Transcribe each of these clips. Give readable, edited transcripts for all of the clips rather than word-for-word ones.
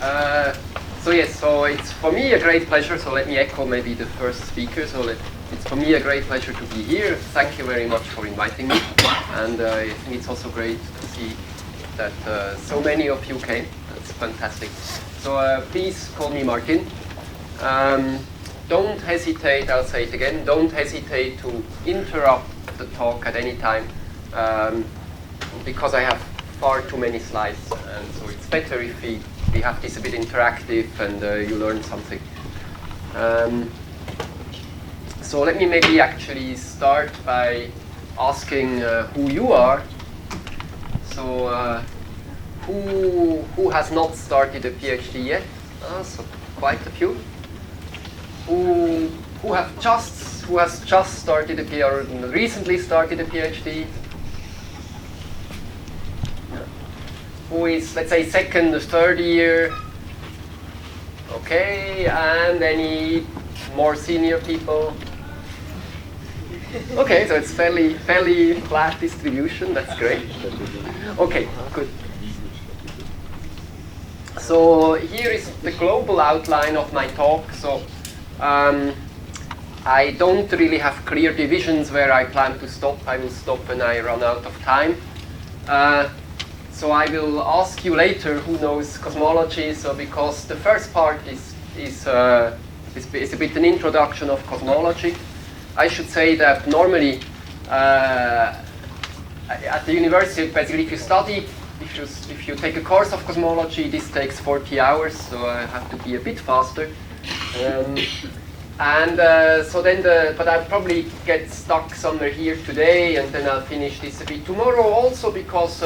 So yes, so it's for me a great pleasure. So let me echo maybe the first speaker. It's for me a great pleasure to be here. Thank you very much for inviting me, and I think it's also great to see that so many of you came. That's fantastic. So please call me Martin. Don't hesitate. I'll say it again. Don't hesitate to interrupt the talk at any time, because I have far too many slides, and so it's better if we have this a bit interactive and you learn something. So let me maybe actually start by asking who you are. So who has not started a PhD yet? So quite a few. Who has just started a PhD or recently started a PhD? Who is, let's say, second or third year? Okay, and any more senior people? Okay, so it's fairly flat distribution. That's great. Okay, good. So here is the global outline of my talk. So I don't really have clear divisions where I plan to stop. I will stop when I run out of time. So I will ask you later who knows cosmology. So because the first part is a bit an introduction of cosmology. I should say that normally at the university, basically, if you take a course of cosmology, this takes 40 hours. So I have to be a bit faster. But I'll probably get stuck somewhere here today, and then I'll finish this a bit tomorrow. Also because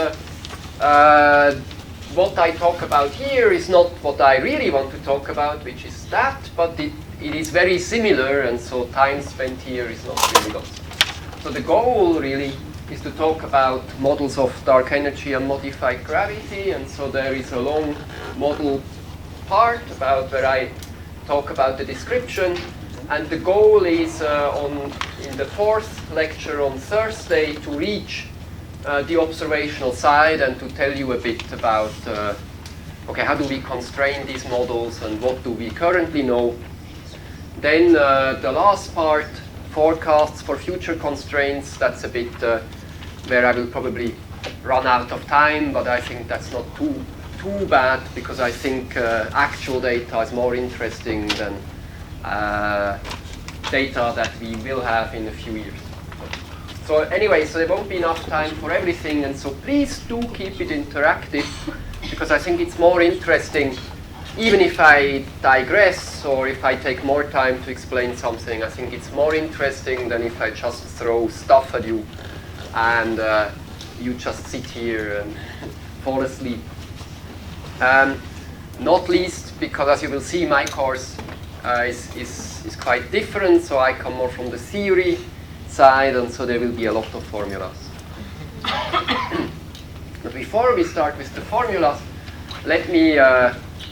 what I talk about here is not what I really want to talk about, which is that, but it is very similar, and so time spent here is not really lost. So the goal really is to talk about models of dark energy and modified gravity, and so there is a long model part about where I talk about the description, and the goal is in the fourth lecture on Thursday to reach the observational side and to tell you a bit about how do we constrain these models and what do we currently know. Then the last part, forecasts for future constraints, that's a bit where I will probably run out of time, but I think that's not too bad, because I think actual data is more interesting than data that we will have in a few years. So anyway, so there won't be enough time for everything, and so please do keep it interactive, because I think it's more interesting, even if I digress or if I take more time to explain something. I think it's more interesting than if I just throw stuff at you and you just sit here and fall asleep. Not least because, as you will see, my course is quite different, so I come more from the theory side, and so there will be a lot of formulas. But before we start with the formulas, let me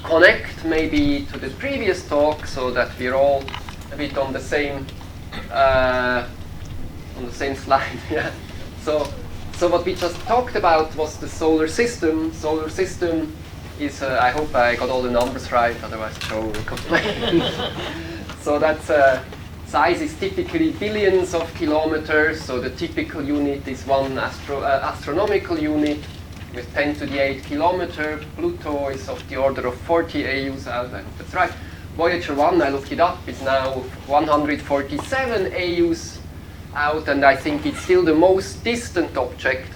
connect maybe to the previous talk, so that we're all a bit on the same slide. Yeah. So what we just talked about was the solar system. Solar system is I hope I got all the numbers right, otherwise Joe will complain. So that's size is typically billions of kilometers, so the typical unit is one astronomical unit with 10 to the 8 kilometer. Pluto is of the order of 40 AUs out. I hope that's right. Voyager 1, I looked it up, is now 147 AUs out, and I think it's still the most distant object,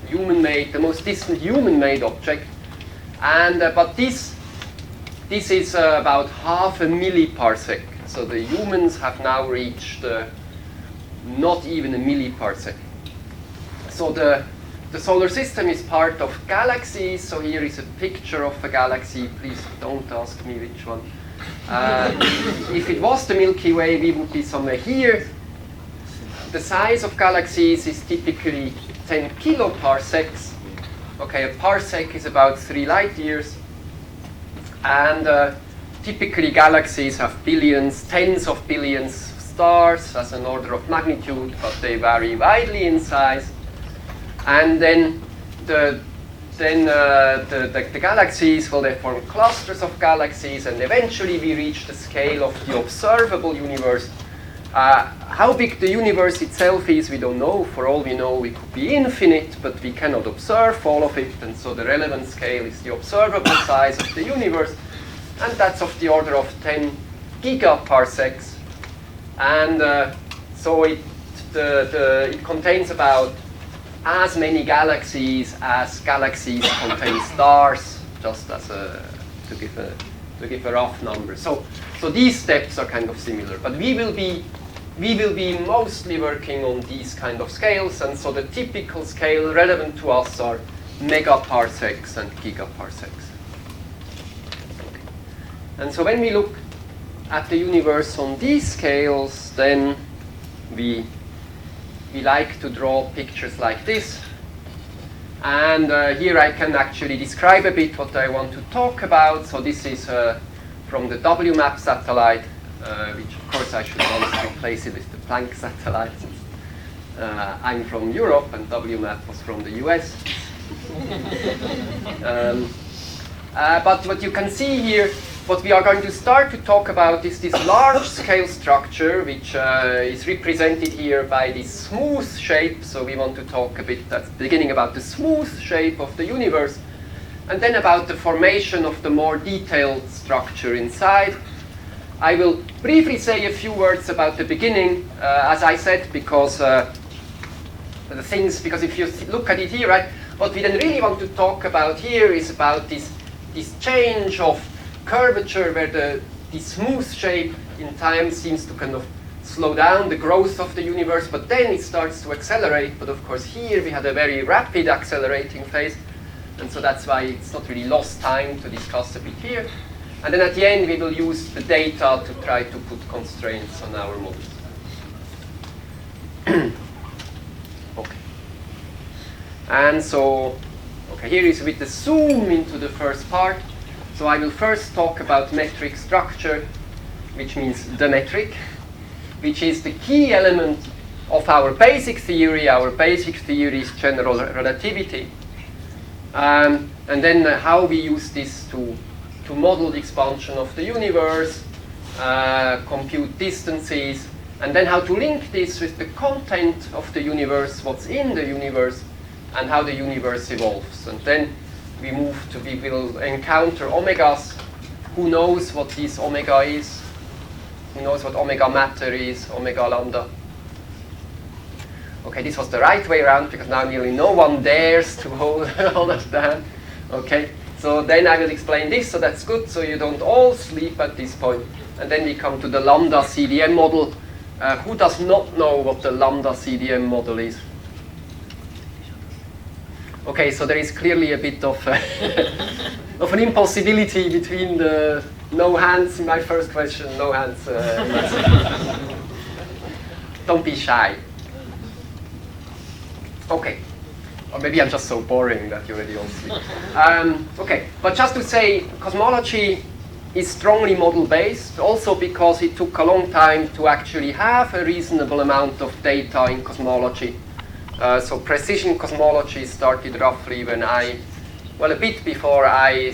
human-made, the most distant human-made object. And but this is about half a milliparsec. So the humans have now reached not even a milliparsec. So the solar system is part of galaxies. So here is a picture of a galaxy. Please don't ask me which one. If it was the Milky Way, we would be somewhere here. The size of galaxies is typically 10 kiloparsecs. Okay, a parsec is about 3 light years. And typically galaxies have billions, tens of billions stars as an order of magnitude, but they vary widely in size. And then the then the galaxies, well, they form clusters of galaxies, and eventually we reach the scale of the observable universe. How big the universe itself is, we don't know. For all we know, it could be infinite, but we cannot observe all of it, and so the relevant scale is the observable size of the universe, and that's of the order of 10 gigaparsecs. And so it contains about as many galaxies as galaxies contain stars, just as to give a rough number. So these steps are kind of similar, but we will be mostly working on these kind of scales, and so the typical scale relevant to us are megaparsecs and gigaparsecs. Okay. And so when we look at the universe on these scales, then we like to draw pictures like this. And here I can actually describe a bit what I want to talk about. So this is from the WMAP satellite, which of course I should honestly replace it with the Planck satellite. I'm from Europe and WMAP was from the US. But what you can see here, what we are going to start to talk about is this large-scale structure, which is represented here by this smooth shape. So we want to talk a bit at the beginning about the smooth shape of the universe, and then about the formation of the more detailed structure inside. I will briefly say a few words about the beginning, as I said, because if you look at it here, right, what we then really want to talk about here is about this change of curvature, where the smooth shape in time seems to kind of slow down the growth of the universe, but then it starts to accelerate. But of course here we had a very rapid accelerating phase, and so that's why it's not really lost time to discuss a bit here. And then at the end we will use the data to try to put constraints on our models. Okay. And so, okay, here is with the zoom into the first part. So I will first talk about metric structure, which means the metric, which is the key element of our basic theory. Our basic theory is general relativity. And then how we use this to model the expansion of the universe, compute distances, and then how to link this with the content of the universe, what's in the universe, and how the universe evolves. And then we will encounter omegas. Who knows what this omega is? Who knows what omega matter is, omega lambda? Okay, this was the right way around, because now nearly no one dares to hold that. Okay, so then I will explain this, so that's good, so you don't all sleep at this point. And then we come to the lambda CDM model. Who does not know what the lambda CDM model is? Okay, so there is clearly a bit of of an impossibility between the no hands in my first question, no hands in my second. Don't be shy. Okay, or maybe I'm just so boring that you already all sleep. Okay, but just to say, cosmology is strongly model-based, also because it took a long time to actually have a reasonable amount of data in cosmology. So precision cosmology started roughly when a bit before I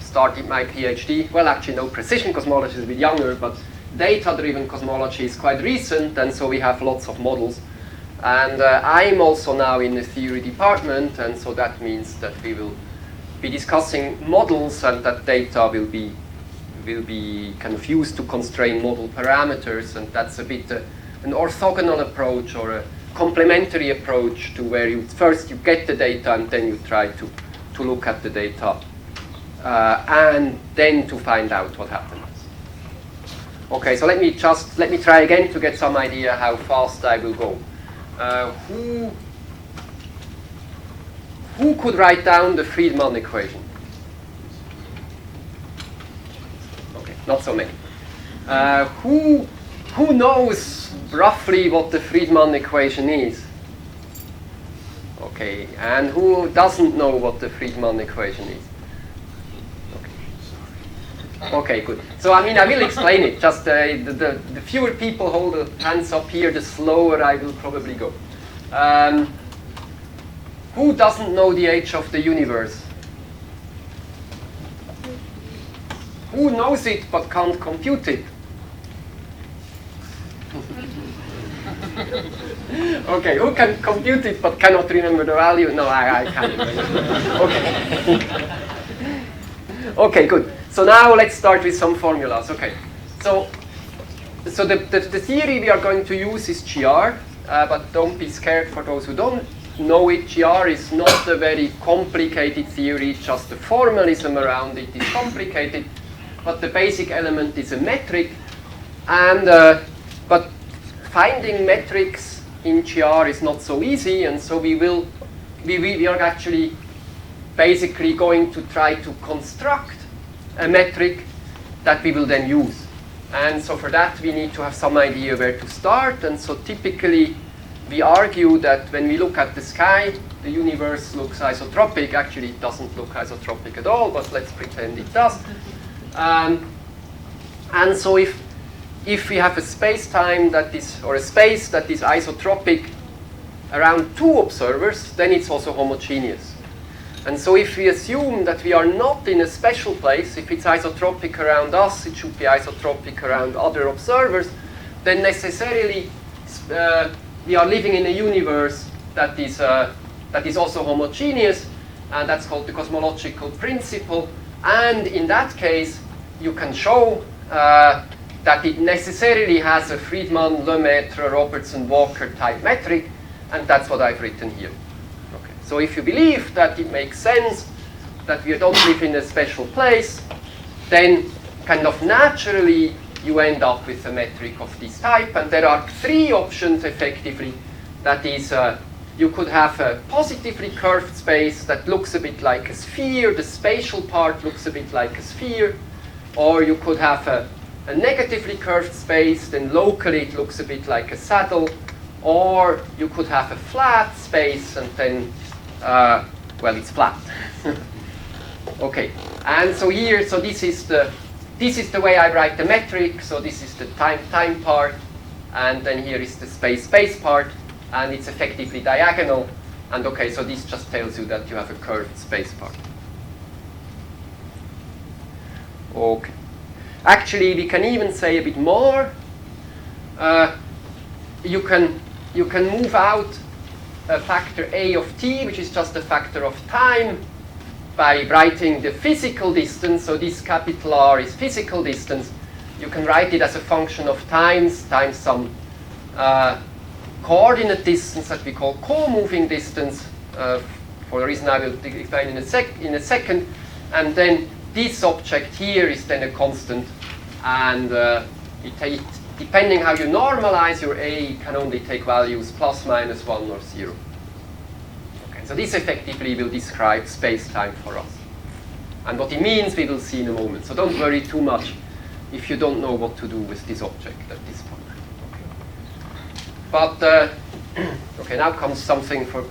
started my PhD. Well, actually, no, precision cosmology is a bit younger, but data-driven cosmology is quite recent, and so we have lots of models. And I'm also now in the theory department, and so that means that we will be discussing models, and that data will be kind of used to constrain model parameters, and that's a bit an orthogonal approach, or a complementary approach, to where you get the data and then you try to look at the data and then to find out what happens. Okay, so let me try again to get some idea how fast I will go. Who could write down the Friedmann equation? Okay, not so many. Who knows roughly what the Friedmann equation is? Okay, and who doesn't know what the Friedmann equation is? Okay, good. So I will explain it. Just the fewer people hold their hands up here, the slower I will probably go. Who doesn't know the age of the universe? Who knows it but can't compute it? Okay, who can compute it but cannot remember the value? No, I can't. Okay. Okay, good. So now let's start with some formulas. Okay. So the theory we are going to use is GR, but don't be scared for those who don't know it. GR is not a very complicated theory, just the formalism around it is complicated, but the basic element is a metric, and but finding metrics in GR is not so easy, and so we are actually basically going to try to construct a metric that we will then use. And so for that we need to have some idea where to start, and so typically we argue that when we look at the sky, the universe looks isotropic. Actually it doesn't look isotropic at all, but let's pretend it does. And so if we have a space-time that is, or a space that is isotropic around two observers, then it's also homogeneous. And so if we assume that we are not in a special place, if it's isotropic around us, it should be isotropic around other observers, then necessarily we are living in a universe that is also homogeneous, and that's called the cosmological principle. And in that case, you can show that it necessarily has a Friedman, Lemaitre, Robertson, Walker type metric, and that's what I've written here. Okay. So if you believe that it makes sense that we don't live in a special place, then kind of naturally you end up with a metric of this type, and there are three options effectively. That is, you could have a positively curved space that looks a bit like a sphere, the spatial part looks a bit like a sphere, or you could have a negatively curved space, then locally it looks a bit like a saddle, or you could have a flat space and then, well, it's flat. Okay, and so here, so this is the way I write the metric. So this is the time part, and then here is the space part, and it's effectively diagonal. And okay, so this just tells you that you have a curved space part. Okay. Actually, we can even say a bit more. You can move out a factor a of t, which is just a factor of time, by writing the physical distance. So this capital R is physical distance. You can write it as a function of times some coordinate distance that we call co-moving distance, for a reason I will explain in a second. And then this object here is then a constant, and depending how you normalize your A, you can only take values plus, minus 1, or 0. Okay, so this effectively will describe space-time for us. And what it means we will see in a moment. So don't worry too much if you don't know what to do with this object at this point. Okay. But, okay, now comes something for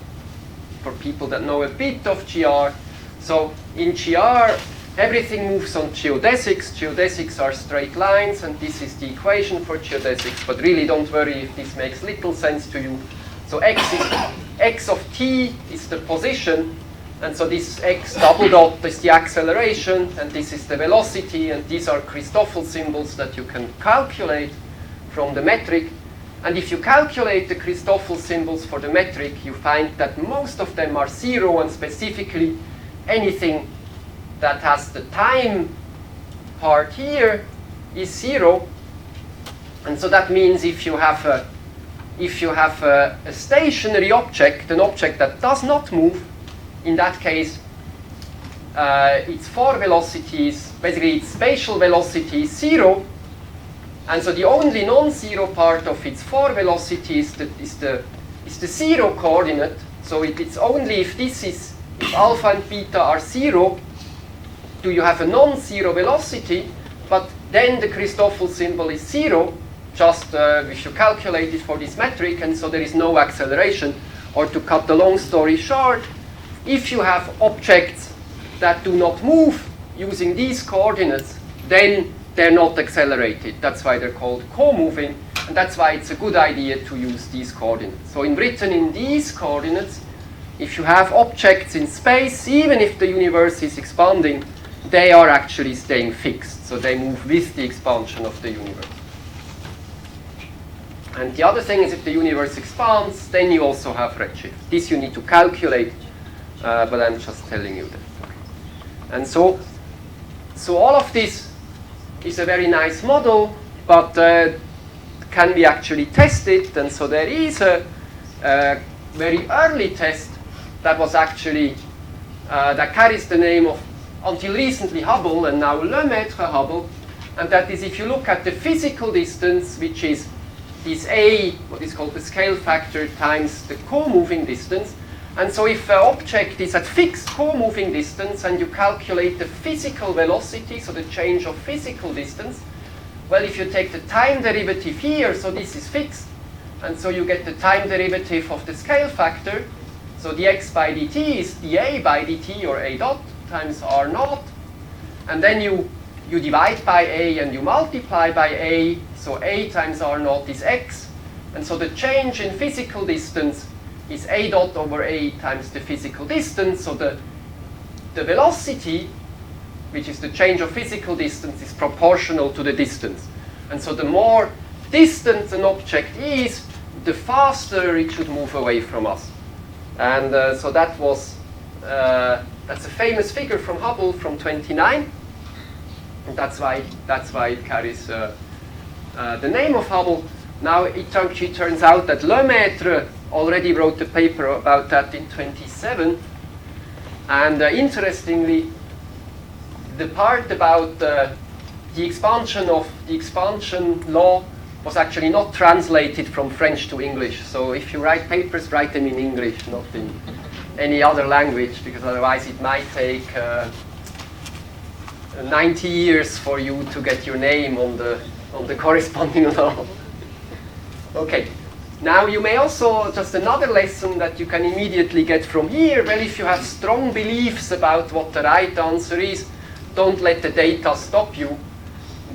people that know a bit of GR. So in GR, everything moves on geodesics. Geodesics are straight lines, and this is the equation for geodesics. But really, don't worry if this makes little sense to you. So x of t is the position, and so this x double dot is the acceleration, and this is the velocity, and these are Christoffel symbols that you can calculate from the metric. And if you calculate the Christoffel symbols for the metric, you find that most of them are 0, and specifically anything that has the time part here is 0. And so that means if you have a stationary object, an object that does not move, in that case its forward velocity is, basically its spatial velocity is 0, and so the only non-zero part of its forward velocity is the 0 coordinate. So it's only if alpha and beta are 0 do you have a non-zero velocity, but then the Christoffel symbol is 0, just if you calculate it for this metric, and so there is no acceleration. Or to cut the long story short, if you have objects that do not move using these coordinates, then they're not accelerated. That's why they're called co-moving, and that's why it's a good idea to use these coordinates. So in written in these coordinates, if you have objects in space, even if the universe is expanding, they are actually staying fixed. So they move with the expansion of the universe. And the other thing is, if the universe expands, then you also have redshift. This you need to calculate, but I'm just telling you that. Okay. And so all of this is a very nice model, but can be actually tested. And so there is a very early test that was actually, that carries the name of, until recently, Hubble, and now Lemaitre Hubble. And that is, if you look at the physical distance, which is this A, what is called the scale factor, times the co-moving distance. And so if an object is at fixed co-moving distance and you calculate the physical velocity, so the change of physical distance, well, if you take the time derivative here, so this is fixed, and so you get the time derivative of the scale factor. So dx by dt is dA by dt, or A dot, times R naught. And then you divide by A and you multiply by A, so A times R naught is x. And so the change in physical distance is A dot over A times the physical distance. So the velocity, which is the change of physical distance, is proportional to the distance. And so the more distant an object is, the faster it should move away from us. And so that was, that's a famous figure from Hubble from 29. And that's why it carries the name of Hubble. Now it turns out that Lemaitre already wrote a paper about that in 27. And interestingly, the part about the expansion law was actually not translated from French to English. So if you write papers, write them in English, not in any other language, because otherwise it might take 90 years for you to get your name on the corresponding law. Okay. Now you may also, just another lesson that you can immediately get from here, well, if you have strong beliefs about what the right answer is, don't let the data stop you,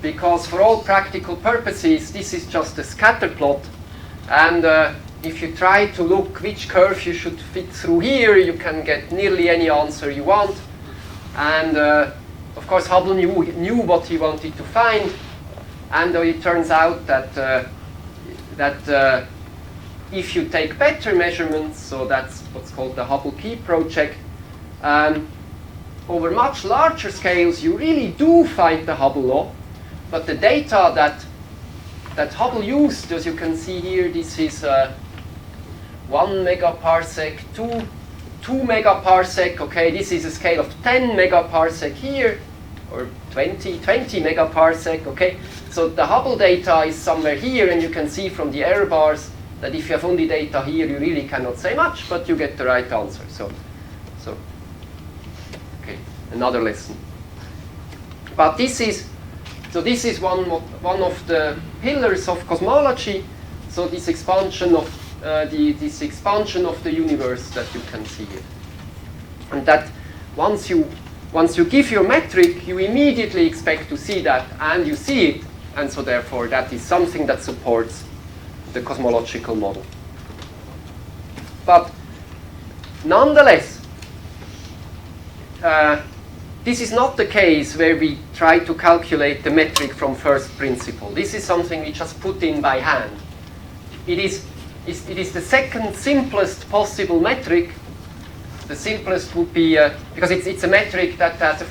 because for all practical purposes, this is just a scatter plot. And if you try to look which curve you should fit through here, you can get nearly any answer you want. And of course, Hubble knew what he wanted to find. And it turns out that if you take better measurements, so that's what's called the Hubble Key project, over much larger scales, you really do find the Hubble law. But the data that Hubble used, as you can see here, this is 1 megaparsec, 2 megaparsec. Okay, this is a scale of 10 megaparsec here, or 20 megaparsec. Okay, so the Hubble data is somewhere here, and you can see from the error bars that if you have only data here, you really cannot say much, but you get the right answer. So okay, another lesson. But this is one of the pillars of cosmology. So this expansion of the universe that you can see here, and that once you give your metric, you immediately expect to see that, and you see it, and so therefore that is something that supports the cosmological model. But nonetheless, this is not the case where we try to calculate the metric from first principle. This is something we just put in by hand. It is the second simplest possible metric. The simplest would be, because it's a metric that has a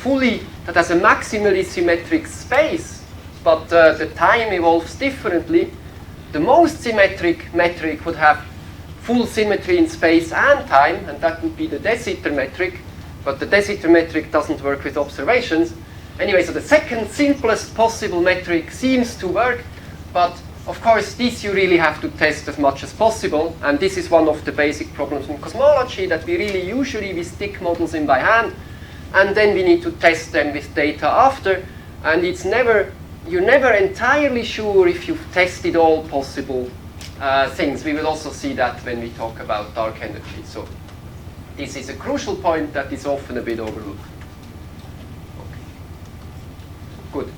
maximally symmetric space, but the time evolves differently. The most symmetric metric would have full symmetry in space and time, and that would be the de Sitter metric. But the de Sitter metric doesn't work with observations. Anyway, so the second simplest possible metric seems to work, but of course this you really have to test as much as possible, and this is one of the basic problems in cosmology, that we stick models in by hand, and then we need to test them with data after, and you're never entirely sure if you've tested all possible things. We will also see that when we talk about dark energy. So this is a crucial point that is often a bit overlooked. Okay. Good.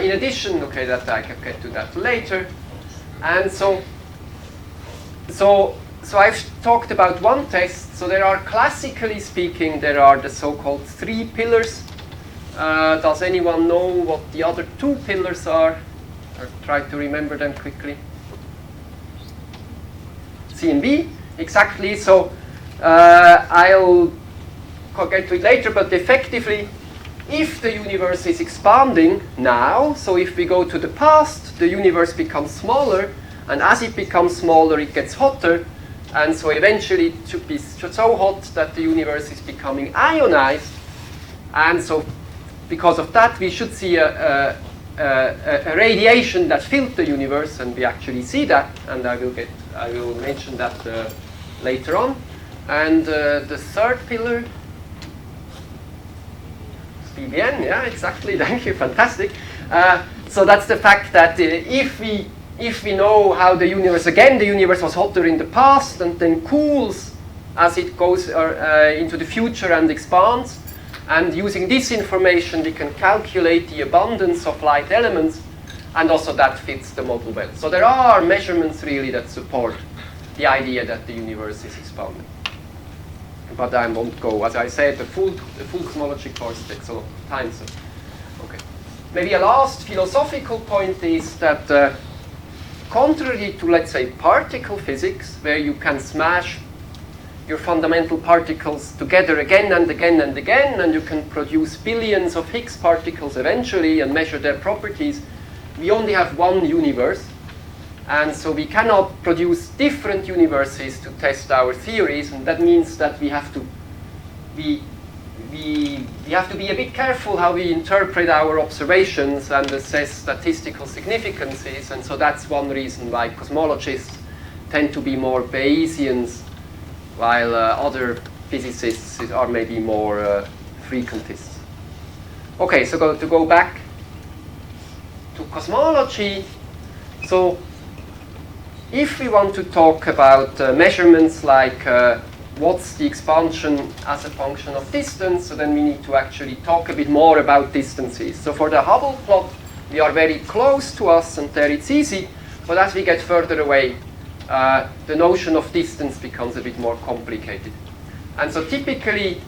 In addition, okay, that I can get to that later. And so so I've talked about one test. So there are, classically speaking, there are the so-called 3 pillars. Does anyone know what the other 2 pillars are? Or try to remember them quickly. C and B, exactly. So I'll get to it later, but effectively, if the universe is expanding now, so if we go to the past, the universe becomes smaller, and as it becomes smaller, it gets hotter, and so eventually it should be so hot that the universe is becoming ionized, and so because of that, we should see a radiation that filled the universe, and we actually see that, and I will mention that later on. And the third pillar, BBN, yeah, exactly. Thank you, fantastic. So that's the fact that if we know how the universe was hotter in the past and then cools as it goes into the future and expands, and using this information we can calculate the abundance of light elements, and also that fits the model well. So there are measurements really that support the idea that the universe is expanding. But I won't go. As I said, the full cosmology course takes a lot of time. So, okay. Maybe a last philosophical point is that contrary to, let's say, particle physics, where you can smash your fundamental particles together again and again and again, and you can produce billions of Higgs particles eventually and measure their properties, we only have one universe. And so we cannot produce different universes to test our theories, and that means that we have to be a bit careful how we interpret our observations and assess statistical significances, and so that's one reason why cosmologists tend to be more Bayesians, while other physicists are maybe more frequentists. Okay, so to go back to cosmology, so if we want to talk about measurements like what's the expansion as a function of distance, so then we need to actually talk a bit more about distances. So for the Hubble plot, we are very close to us, and there it's easy, but as we get further away, the notion of distance becomes a bit more complicated. And so typically,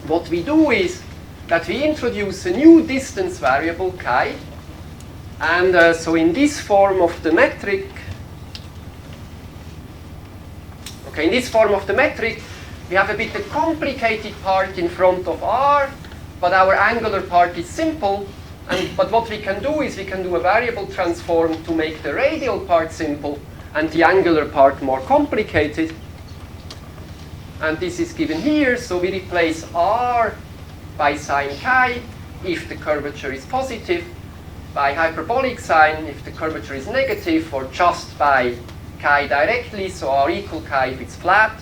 what we do is that we introduce a new distance variable, chi, and so in this form of the metric, okay, in this form of the metric, we have a bit the complicated part in front of r, but our angular part is simple. But what we can do is we can do a variable transform to make the radial part simple and the angular part more complicated. And this is given here, so we replace r by sine chi if the curvature is positive, by hyperbolic sine if the curvature is negative, or just by chi directly, so r equal chi if it's flat.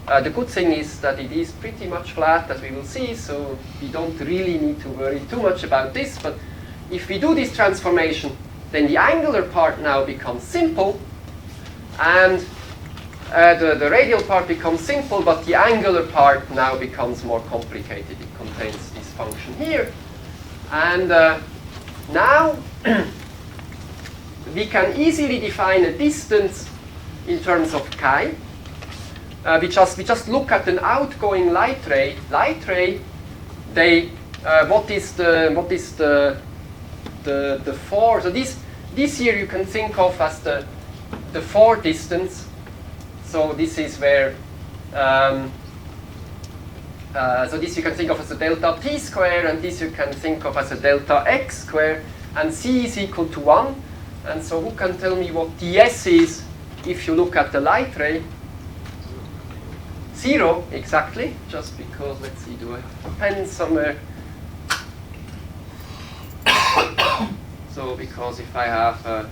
The good thing is that it is pretty much flat, as we will see, so we don't really need to worry too much about this. But if we do this transformation, then the angular part now becomes simple, and the radial part becomes simple, but the angular part now becomes more complicated. It contains this function here. And now we can easily define a distance in terms of chi. We just look at an outgoing light ray. What is the phore? So this here you can think of as the phore distance. So this is where so this you can think of as a delta t square, and this you can think of as a delta x square, and c is equal to 1. And so who can tell me what ds is if you look at the light ray? 0, exactly. Just because, let's see, do I have a pen somewhere? So because if I have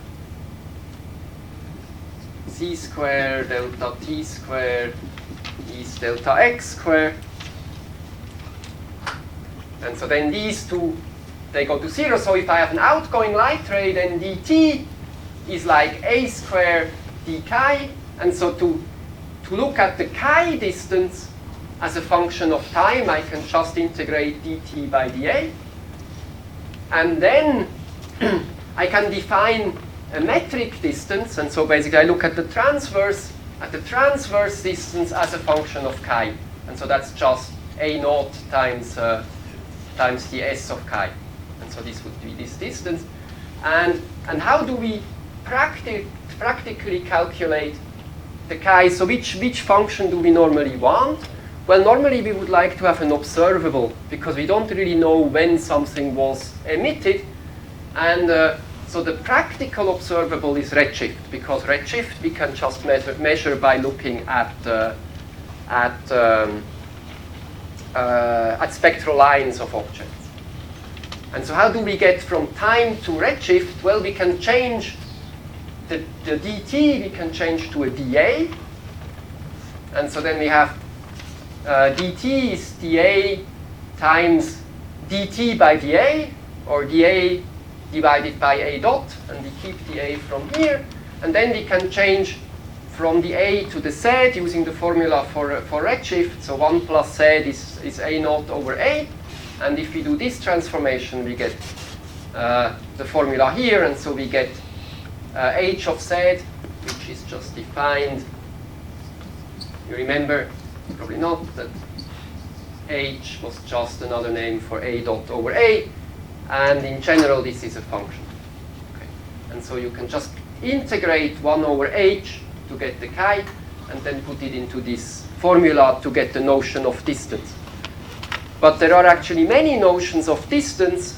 c square delta t square is delta x square, and so then these two, they go to 0. So if I have an outgoing light ray, then dt is like a square d chi. And so to look at the chi distance as a function of time, I can just integrate dt by dA. And then I can define a metric distance. And so basically I look at the transverse at the transverse distance as a function of chi. And so that's just a naught times the s of chi. And so this would be this distance. And how do we practically calculate the chi? So which function do we normally want? Well, normally we would like to have an observable, because we don't really know when something was emitted. And so the practical observable is redshift, because redshift we can just measure by looking at spectral lines of objects. And so how do we get from time to redshift? Well, we can change the dt, we can change to a dA. And so then we have dt is dA times dt by dA, or dA divided by a dot, and we keep dA from here. And then we can change from the a to the z using the formula for redshift. So 1 plus z is a naught over a. And if we do this transformation, we get the formula here. And so we get h of z, which is just defined. You remember, probably not, that h was just another name for a dot over a. And in general, this is a function. Okay. And so you can just integrate 1 over h to get the chi, and then put it into this formula to get the notion of distance. But there are actually many notions of distance,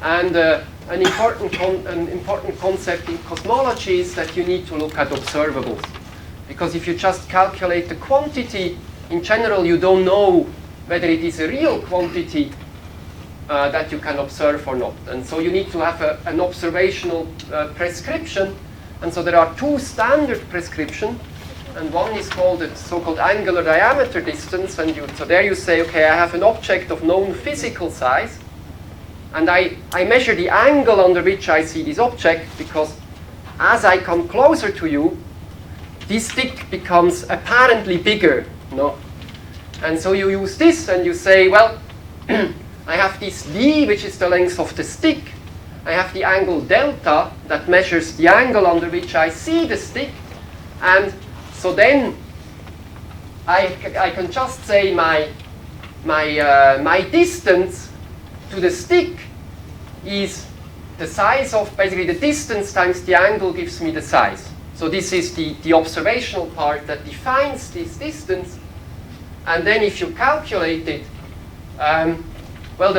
and an important concept in cosmology is that you need to look at observables. Because if you just calculate the quantity, in general you don't know whether it is a real quantity that you can observe or not. And so you need to have an observational prescription. And so there are two standard prescriptions, and one is called the so-called angular diameter distance. And so there you say, okay, I have an object of known physical size, and I measure the angle under which I see this object, because as I come closer to you, this stick becomes apparently bigger, no? And so you use this and you say, well, I have this d, which is the length of the stick. I have the angle delta that measures the angle under which I see the stick. And so then I can just say my distance to the stick is the size of, basically the distance times the angle gives me the size. So this is the observational part that defines this distance. And then if you calculate it, well,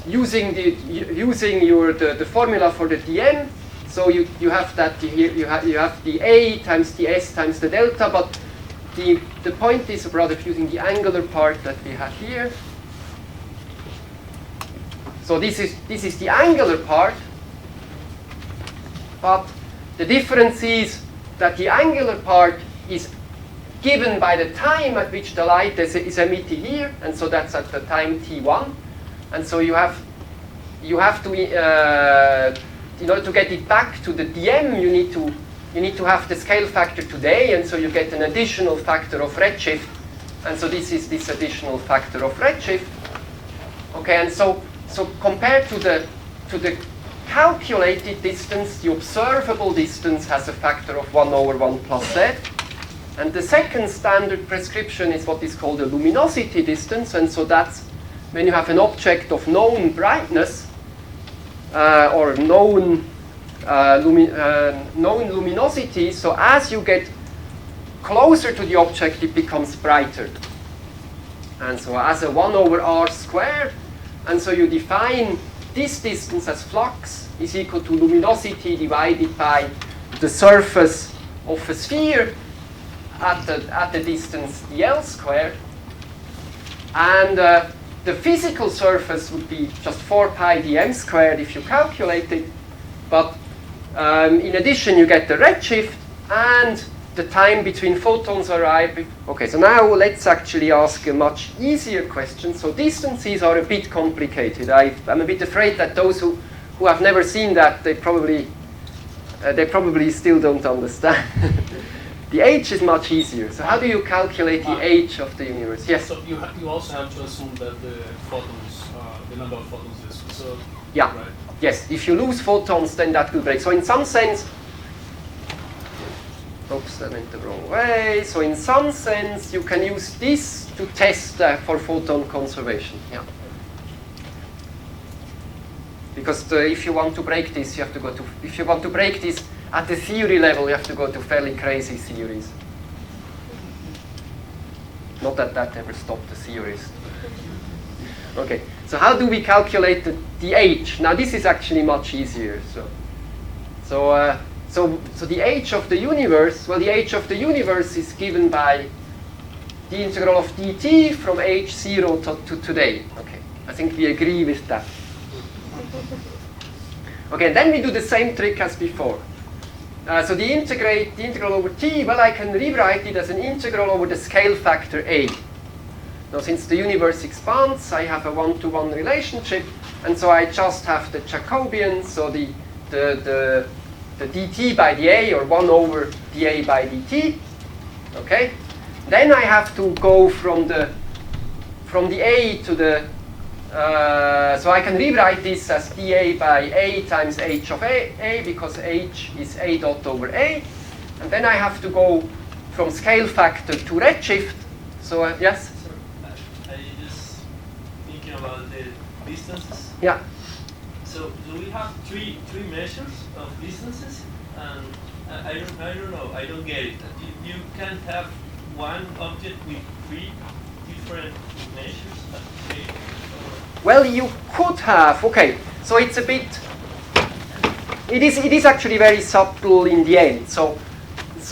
using the formula for the dm, so you have that here, you have the a times the s times the delta, but the point is rather using the angular part that we have here. So this is the angular part, but the difference is that the angular part is given by the time at which the light is emitted here, and so that's at the time t1. And so you have to, in order to get it back to the dm, you need to have the scale factor today, and so you get an additional factor of redshift, and so this is this additional factor of redshift. Okay, and so compared to the calculated distance, the observable distance has a factor of 1 over 1 plus z. And the second standard prescription is what is called the luminosity distance, and so that's when you have an object of known brightness or known luminosity. So as you get closer to the object, it becomes brighter. And so as a 1 over r squared, and so you define this distance as flux is equal to luminosity divided by the surface of a sphere at the distance dl squared. And the physical surface would be just 4 pi dm squared if you calculate it. But in addition, you get the redshift and the time between photons arrive. Okay, so now let's actually ask a much easier question. So distances are a bit complicated. I'm a bit afraid that those who have never seen that, they probably still don't understand. The h is much easier. So how do you calculate the h of the universe? Yes? So you also have to assume that the photons, the number of photons is conserved. Yeah. Right? Yes. If you lose photons, then that will break. So in some sense, Oops, that went the wrong way. So in some sense, you can use this to test for photon conservation. Yeah. Because if you want to break this, you have to go to. If you want to break this at the theory level, you have to go to fairly crazy theories. Not that that ever stopped the theorists. Okay. So how do we calculate the age? Now this is actually much easier. So the age of the universe, well, the age of the universe is given by the integral of dt from age 0 to today. Okay, I think we agree with that. Okay, and then we do the same trick as before. So the integral over t, well, I can rewrite it as an integral over the scale factor a. Now, since the universe expands, I have a one-to-one relationship, and so I just have the Jacobian, so the dt by the a, or 1 over dA by dt. Okay. Then I have to go from the a to the. So I can rewrite this as dA by a times h of a because h is a dot over a, and then I have to go from scale factor to redshift. So yes. I just thinking about the distances. Yeah. So we have three measures of distances, and I don't know. I don't get it. You can have one object with three different measures at the same. Well, you could have. Okay, so it's a bit. It is actually very subtle in the end. So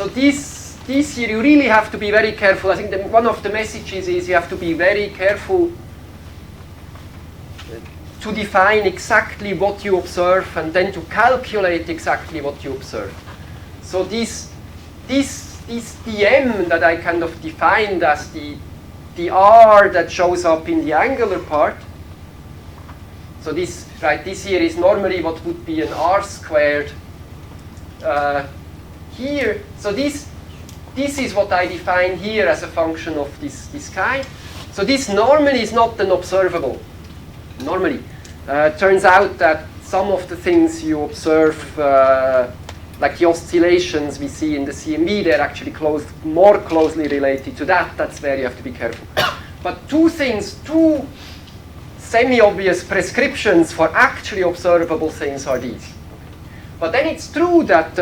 this here you really have to be very careful. I think one of the messages is you have to be very careful to define exactly what you observe and then to calculate exactly what you observe. So this dm that I kind of defined as the r that shows up in the angular part. So this here is normally what would be an r squared here. So this is what I define here as a function of this guy. So this normally is not an observable. Normally. Turns out that some of the things you observe, like the oscillations we see in the CMB, they're actually more closely related to that. That's where you have to be careful. But two semi-obvious prescriptions for actually observable things are these. But then it's true that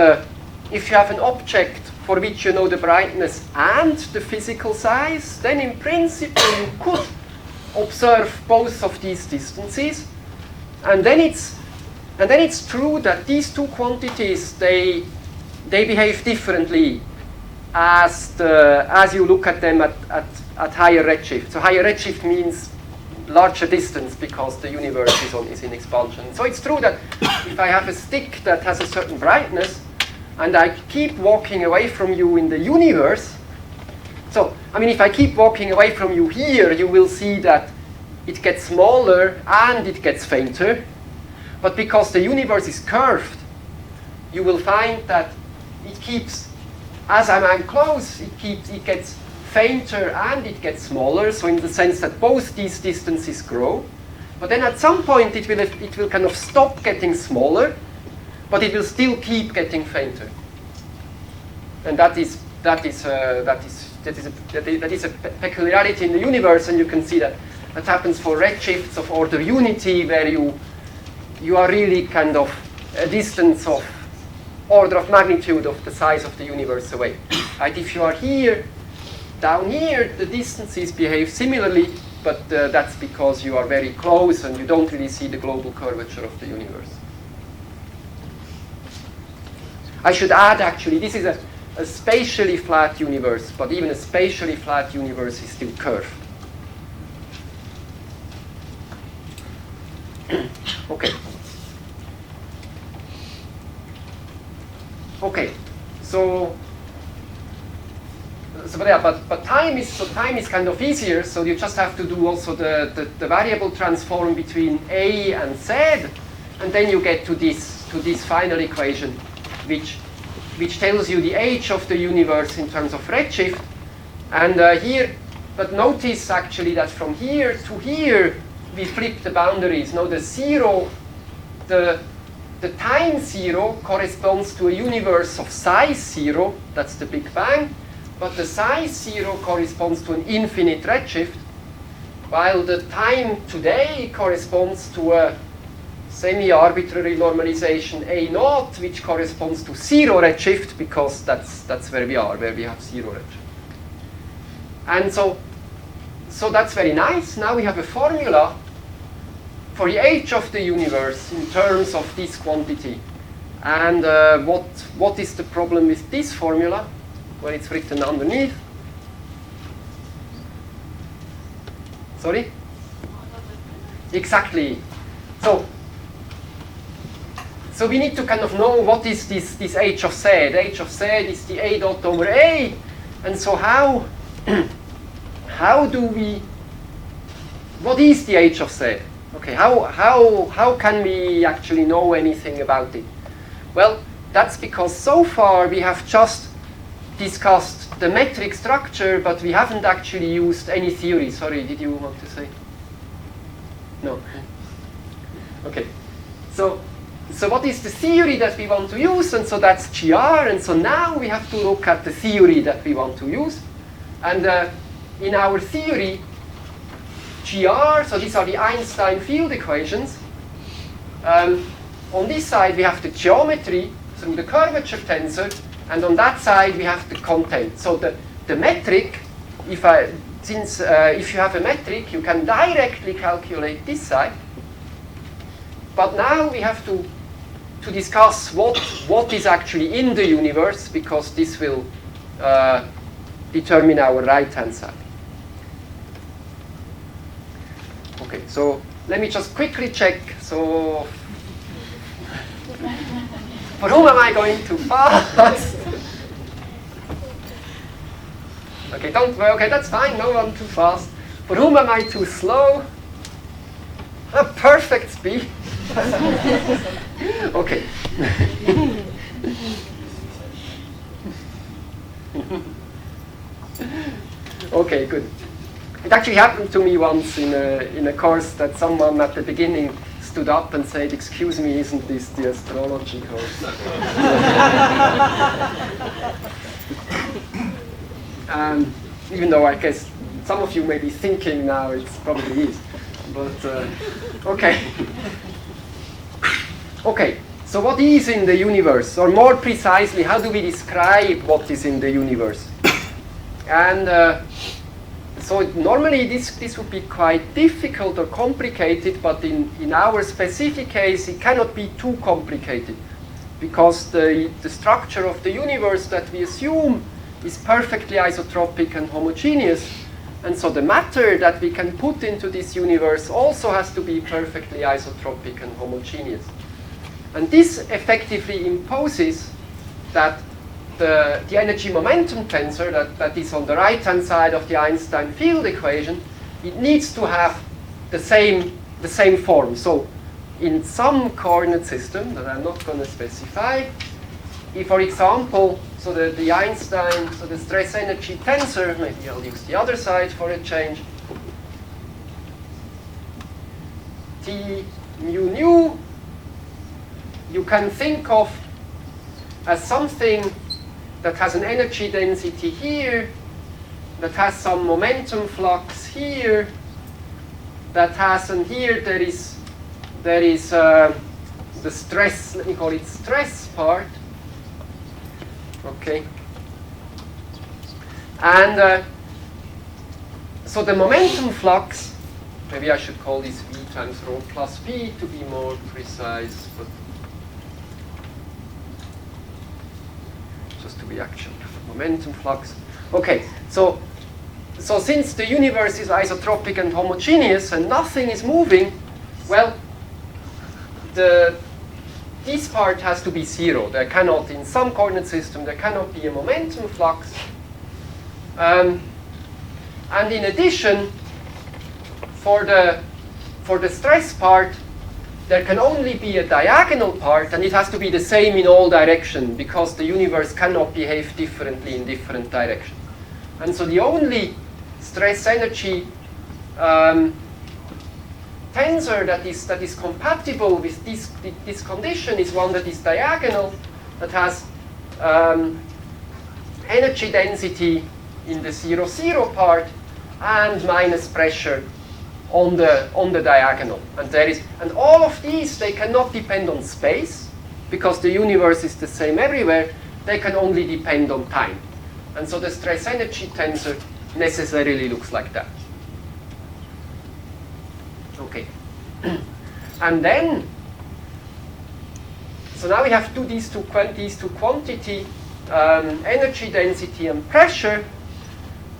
if you have an object for which you know the brightness and the physical size, then in principle you could observe both of these distances. And then it's true that these two quantities they behave differently as you look at them at higher redshift. So higher redshift means larger distance because the universe is in expansion. So it's true that if I have a stick that has a certain brightness and I keep walking away from you in the universe, so I mean if I keep walking away from you here, you will see that it gets smaller and it gets fainter. But because the universe is curved, you will find that it keeps, as I'm close, it gets fainter and it gets smaller. So in the sense that both these distances grow. But then at some point it will kind of stop getting smaller, but it will still keep getting fainter. And that is a peculiarity in the universe, and you can see that happens for redshifts of order unity, where you are really kind of a distance of order of magnitude of the size of the universe away. Right? If you are here, down here, the distances behave similarly, but that's because you are very close and you don't really see the global curvature of the universe. I should add, actually, this is a spatially flat universe, but even a spatially flat universe is still curved. Okay. Okay. So time is kind of easier. So you just have to do also the variable transform between a and z, and then you get to this final equation, which tells you the age of the universe in terms of redshift. And here, but notice actually that from here to here we flip the boundaries. Now the zero, the the time 0 corresponds to a universe of size 0, that's the Big Bang, but the size 0 corresponds to an infinite redshift, while the time today corresponds to a semi-arbitrary normalization A0, which corresponds to 0 redshift, because that's where we are, where we have 0 redshift. And so that's very nice. Now we have a formula for the age of the universe in terms of this quantity. And what is the problem with this formula? Well, it's written underneath. Sorry? Exactly. So we need to kind of know what is this h of z. H of z is the a dot over a. And so how do we, what is the h of z? Okay, how can we actually know anything about it? Well, that's because so far we have just discussed the metric structure, but we haven't actually used any theory. Sorry, did you want to say? No. Okay. So what is the theory that we want to use? And so that's GR. And so now we have to look at the theory that we want to use. And in our theory, GR, so these are the Einstein field equations. On this side, we have the geometry through the curvature tensor. And on that side, we have the content. So the metric, if you have a metric, you can directly calculate this side. But now we have to discuss what is actually in the universe, because this will determine our right-hand side. Okay, so let me just quickly check. So, for whom am I going too fast? Okay, don't worry. Okay, that's fine. No one too fast. For whom am I too slow? A perfect speed. Okay. Okay, good. It actually happened to me once in a course that someone at the beginning stood up and said, "Excuse me, isn't this the astrology course?" Even though I guess some of you may be thinking now it probably is. But, okay. Okay, so what is in the universe? Or more precisely, how do we describe what is in the universe? And so normally this would be quite difficult or complicated, but in our specific case, it cannot be too complicated, because the structure of the universe that we assume is perfectly isotropic and homogeneous. And so the matter that we can put into this universe also has to be perfectly isotropic and homogeneous. And this effectively imposes that the energy momentum tensor that is on the right-hand side of the Einstein field equation, it needs to have the same form. So in some coordinate system that I'm not going to specify, if, for example, so the Einstein, so the stress energy tensor, maybe I'll use the other side for a change, T mu nu, you can think of as something that has an energy density here, that has some momentum flux here, that has, and here there is the stress, let me call it stress part. Okay, and so the momentum flux, maybe I should call this V times rho plus P to be more precise, but just to be actual momentum flux. Okay, so since the universe is isotropic and homogeneous and nothing is moving, well, this part has to be zero. There cannot, in some coordinate system, there cannot be a momentum flux. And in addition, for the stress part, there can only be a diagonal part, and it has to be the same in all directions, because the universe cannot behave differently in different directions. And so the only stress energy tensor that is compatible with this condition is one that is diagonal, that has energy density in the 0, 0 part and minus pressure on the diagonal. And all of these, they cannot depend on space, because the universe is the same everywhere. They can only depend on time. And so the stress energy tensor necessarily looks like that. Okay. And then, so now we have these two quantity, energy density and pressure.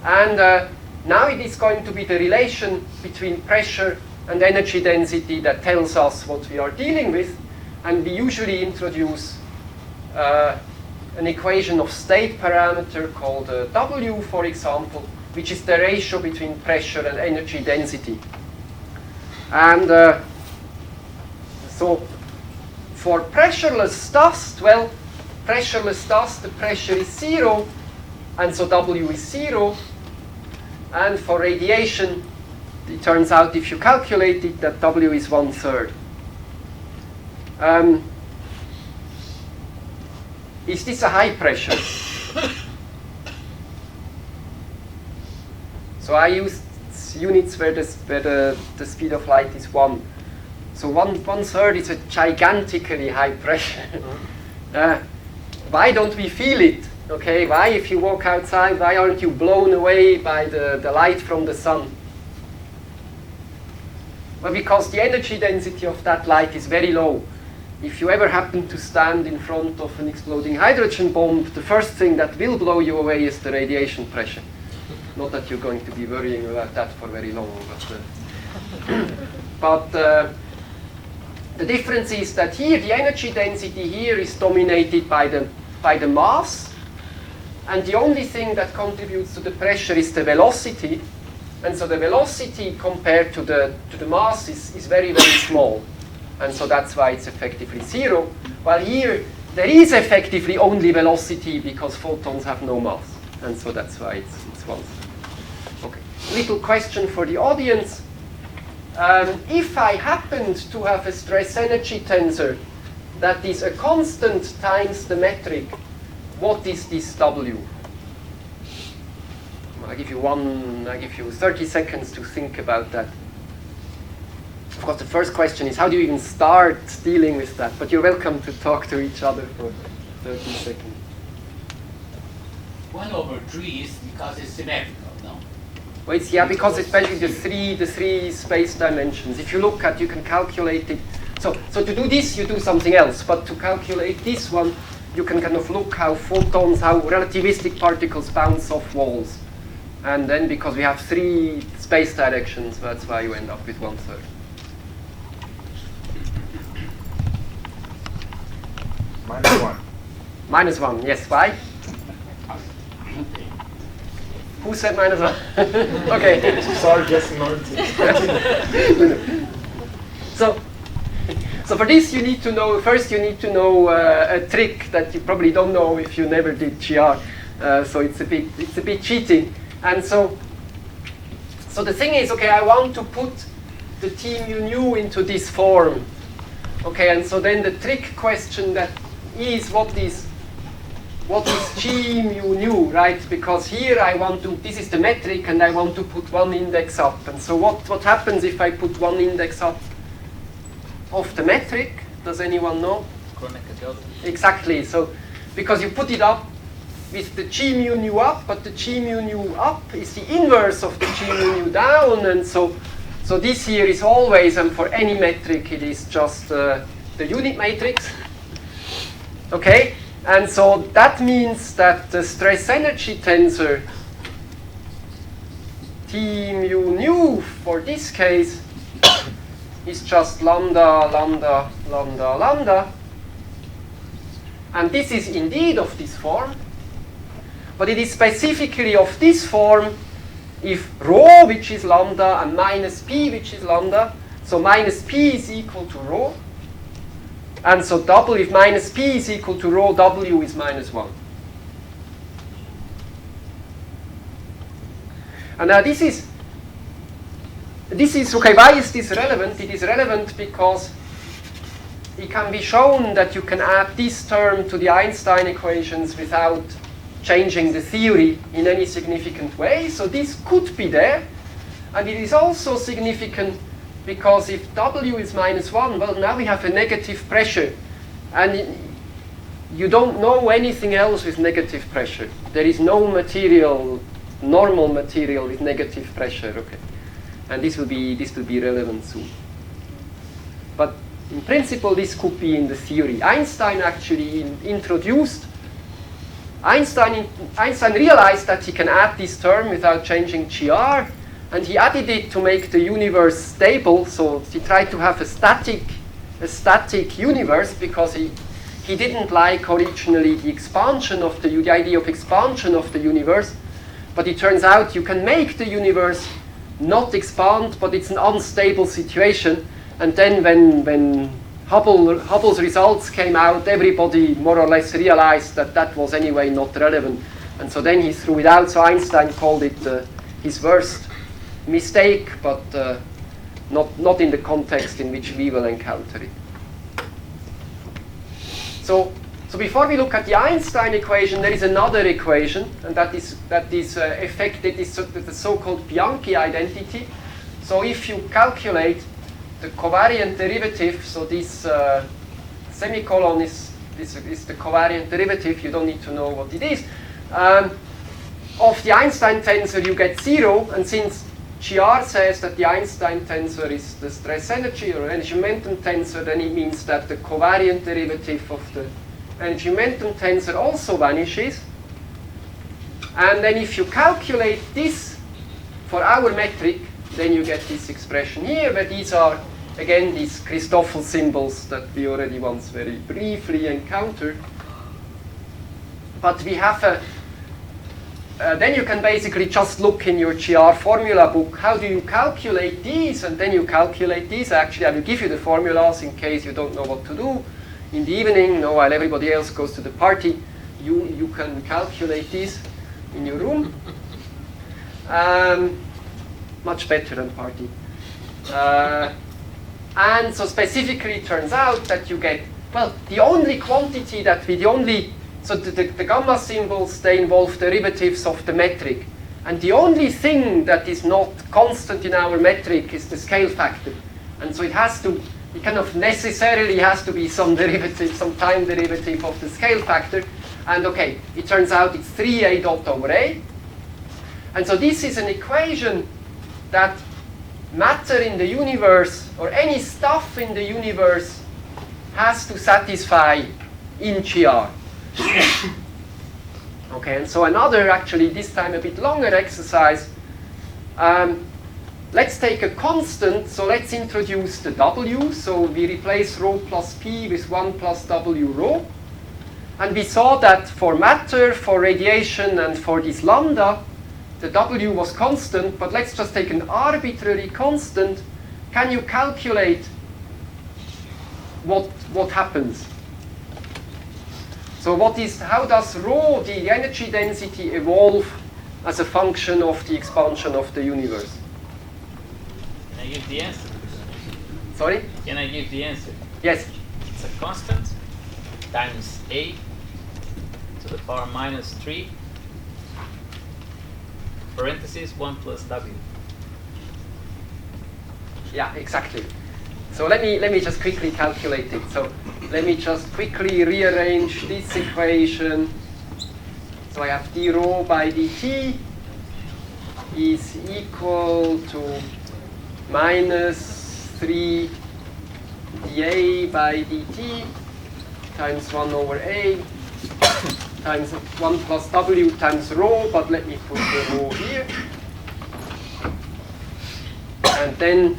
And now it is going to be the relation between pressure and energy density that tells us what we are dealing with. And we usually introduce an equation of state parameter called W, for example, which is the ratio between pressure and energy density. And so for pressureless dust, well, pressureless dust, the pressure is 0, and so W is 0. And for radiation, it turns out, if you calculate it, that W is 1/3. Is this a high pressure? So I use units where the speed of light is 1. So 1/3 is a gigantically high pressure. Why don't we feel it? Okay, why, if you walk outside, why aren't you blown away by the light from the sun? Well, because the energy density of that light is very low. If you ever happen to stand in front of an exploding hydrogen bomb, the first thing that will blow you away is the radiation pressure. Not that you're going to be worrying about that for very long, but the difference is that here the energy density here is dominated by the mass, and the only thing that contributes to the pressure is the velocity, and so the velocity compared to the mass is very, very small, and so that's why it's effectively 0. While here there is effectively only velocity because photons have no mass, and so that's why it's 1. Okay. Little question for the audience. If I happened to have a stress energy tensor that is a constant times the metric, what is this W? I give you 30 seconds to think about that. Of course, the first question is, how do you even start dealing with that? But you're welcome to talk to each other for 30 seconds. 1/3 is because it's symmetrical, no? Well, it's, yeah, because especially the three space dimensions. If you look at, you can calculate it. So to do this, you do something else. But to calculate this one, you can kind of look how photons, how relativistic particles bounce off walls. And then because we have 3 space directions, that's why you end up with 1/3. -1. -1, yes, why? Who said -1? Okay. Sorry, just So for this you need to know, first you need to know a trick that you probably don't know if you never did GR. So it's a bit cheating. And so the thing is, okay, I want to put the T mu nu into this form. Okay, and so then the trick question that is what is G mu nu, right? Because here I want to, this is the metric, and I want to put one index up. And so what happens if I put one index up of the metric? Does anyone know? Exactly. So because you put it up with the G mu nu up, but the G mu nu up is the inverse of the G mu nu down, and so this here is always, and for any metric it is just the unit matrix. Okay, and so that means that the stress energy tensor T mu nu for this case is just lambda, lambda, lambda, lambda, and this is indeed of this form. But it is specifically of this form if rho, which is lambda, and minus p, which is lambda. So minus p is equal to rho. And so if minus p is equal to rho, w is -1. And now this is this is, okay, why is this relevant? It is relevant because it can be shown that you can add this term to the Einstein equations without changing the theory in any significant way. So this could be there. And it is also significant because if W is -1, well, now we have a negative pressure. And you don't know anything else with negative pressure. There is no material, normal material with negative pressure. Okay. And this will be relevant soon. But in principle, this could be in the theory. Einstein actually introduced. Einstein realized that he can add this term without changing GR, and he added it to make the universe stable. So he tried to have a static universe because he didn't like originally the idea of expansion of the universe. But it turns out you can make the universe not expand, but it's an unstable situation. And then when Hubble's results came out, everybody more or less realized that that was anyway not relevant. And so then he threw it out. So Einstein called it his worst mistake, but not in the context in which we will encounter it. So before we look at the Einstein equation, there is another equation, and that is the so-called Bianchi identity. So if you calculate the covariant derivative, so this semicolon is the covariant derivative, you don't need to know what it is, of the Einstein tensor you get 0, and since GR says that the Einstein tensor is the stress energy or energy momentum tensor, then it means that the covariant derivative of the energy momentum tensor also vanishes. And then if you calculate this for our metric, then you get this expression here, where these are, again, these Christoffel symbols that we already once very briefly encountered. But we have then you can basically just look in your GR formula book, how do you calculate these, and then you calculate these. Actually, I will give you the formulas in case you don't know what to do. In the evening, while everybody else goes to the party, you can calculate these in your room. Much better than party. And so specifically it turns out that you get, well, the only quantity that so the gamma symbols, they involve derivatives of the metric. And the only thing that is not constant in our metric is the scale factor. And so it kind of necessarily has to be some derivative, some time derivative of the scale factor. And okay, it turns out it's 3a dot over a. And so this is an equation that matter in the universe, or any stuff in the universe, has to satisfy in GR. Okay, and so another, actually this time a bit longer exercise. Let's take a constant, so let's introduce the W. So we replace rho plus P with 1 plus W rho. And we saw that for matter, for radiation, and for this lambda, the W was constant, but let's just take an arbitrary constant. Can you calculate what happens? So how does rho, the energy density, evolve as a function of the expansion of the universe? Can I give the answer? Sorry? Can I give the answer? Yes. It's a constant times a to the power minus 3 parentheses 1 plus w. Yeah, exactly. So let me just quickly calculate it. So let me just quickly rearrange this equation. So I have d rho by dt is equal to minus 3 dA by dt times 1 over a times 1 plus w times rho, but let me put the rho here. And then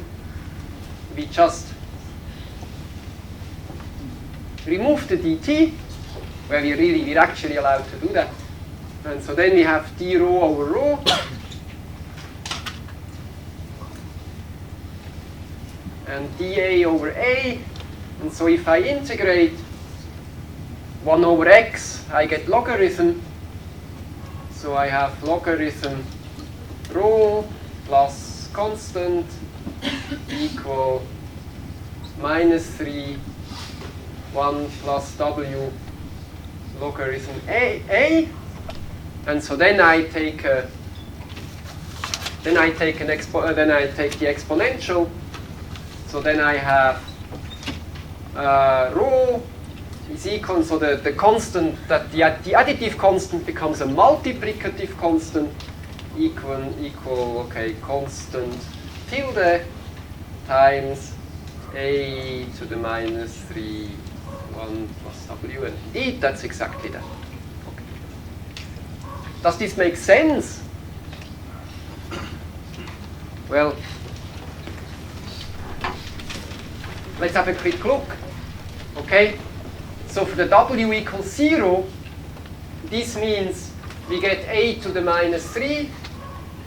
we just remove the dt, where we're actually allowed to do that. And so then we have d rho over rho. And dA over a. And so if I integrate 1 over x, I get logarithm. So I have logarithm rho plus constant equal minus 3, 1 plus w logarithm a. And so then I take the exponential. So then I have rho is equal, so the constant, that the additive constant becomes a multiplicative constant, equal okay, constant tilde times a to the minus 3, 1 plus w, and indeed that's exactly that. Okay. Does this make sense? Well, let's have a quick look. Okay, so for the w equals 0, this means we get a to the minus 3.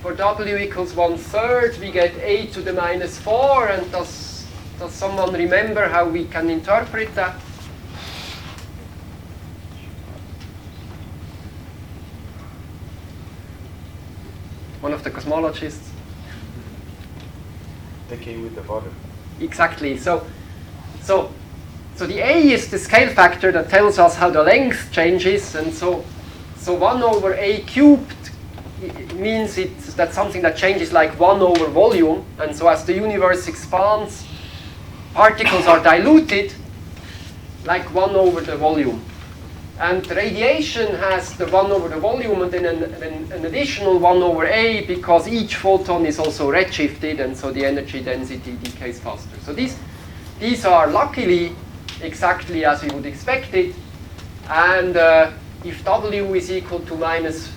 For w equals 1/3, we get a to the minus 4. And does someone remember how we can interpret that? One of the cosmologists? Take a with the bottom. Exactly. So the a is the scale factor that tells us how the length changes, and so 1 over a cubed means that's something that changes like 1 over volume, and so as the universe expands, particles are diluted like 1 over the volume. And radiation has the 1 over the volume and then an additional 1 over a, because each photon is also redshifted, and so the energy density decays faster. So these are luckily exactly as we would expect it. And if w is equal to minus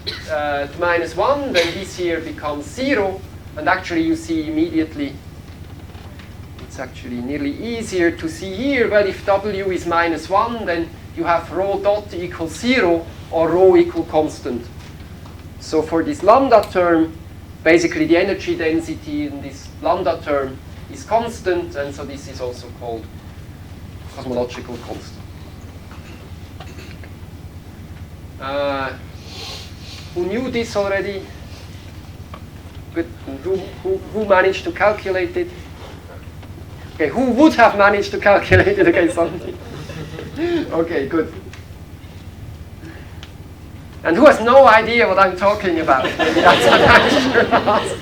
1, then this here becomes 0. And actually you see immediately, it's actually nearly easier to see here. Well, if w is minus 1, then you have rho dot equals 0 or rho equal constant. So for this lambda term, basically the energy density in this lambda term is constant, and so this is also called cosmological constant. Who knew this already? Good. Who managed to calculate it? Okay, who would have managed to calculate it? Okay, something. Okay, good. And who has no idea what I'm talking about? Maybe that's what I should ask.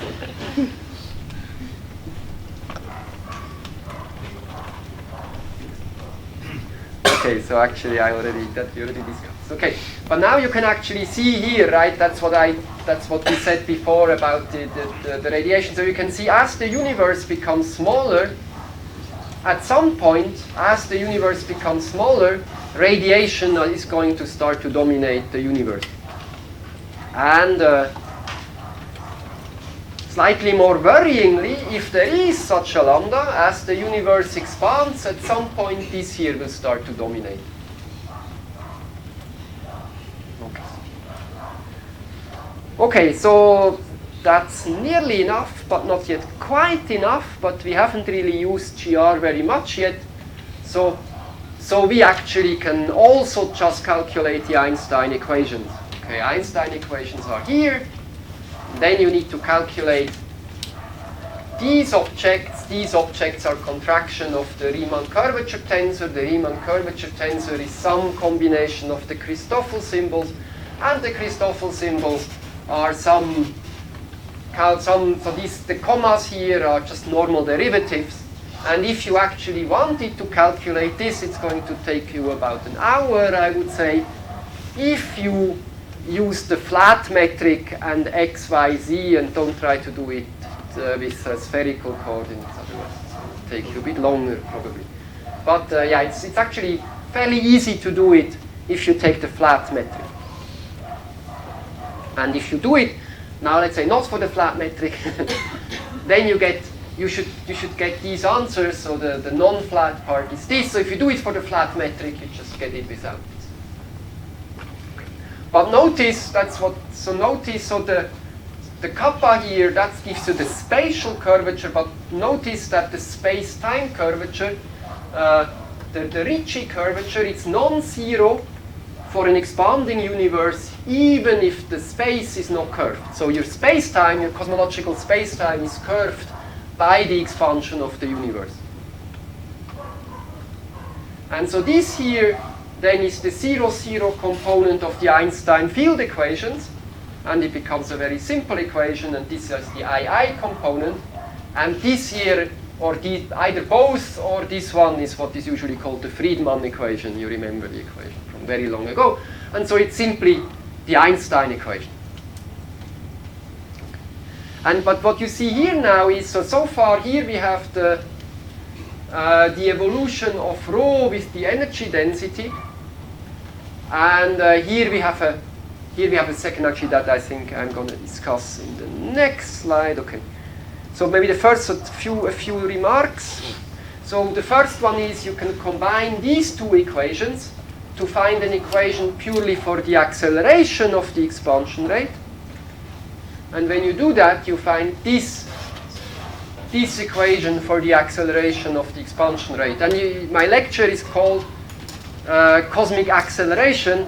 Okay, so actually we already discussed. Okay, but now you can actually see here, right? That's what we said before about the radiation. So you can see as the universe becomes smaller, at some point, as the universe becomes smaller, radiation is going to start to dominate the universe. And slightly more worryingly, if there is such a lambda, as the universe expands, at some point this here will start to dominate. Okay, so that's nearly enough, but not yet quite enough, but we haven't really used GR very much yet. So we actually can also just calculate the Einstein equations. Okay, Einstein equations are here. Then you need to calculate these objects. These objects are contraction of the Riemann curvature tensor. The Riemann curvature tensor is some combination of the Christoffel symbols, and the Christoffel symbols are so the commas here are just normal derivatives. And if you actually wanted to calculate this, it's going to take you about an hour, I would say. If you use the flat metric and x, y, z, and don't try to do it with spherical coordinates, otherwise it will take you a bit longer probably. But yeah, it's actually fairly easy to do it if you take the flat metric. And if you do it, now let's say not for the flat metric, then you should get these answers. So the non-flat part is this. So if you do it for the flat metric, you just get it without this. But notice the kappa here, that gives you the spatial curvature, but notice that the space-time curvature, the Ricci curvature, it's non-zero for an expanding universe, even if the space is not curved. So your space-time, your cosmological space-time is curved by the expansion of the universe. And so this here then is the 0, 0 component of the Einstein field equations, and it becomes a very simple equation, and this is the II component, and this here, or either both or this one, is what is usually called the Friedmann equation. You remember the equation from very long ago. And so it's simply the Einstein equation. But what you see here now is, so far here we have the evolution of rho with the energy density, and here we have a second actually that I think I'm going to discuss in the next slide. Okay. So maybe the first a few remarks. So the first one is you can combine these two equations to find an equation purely for the acceleration of the expansion rate. And when you do that, you find this equation for the acceleration of the expansion rate. And my lecture is called cosmic acceleration,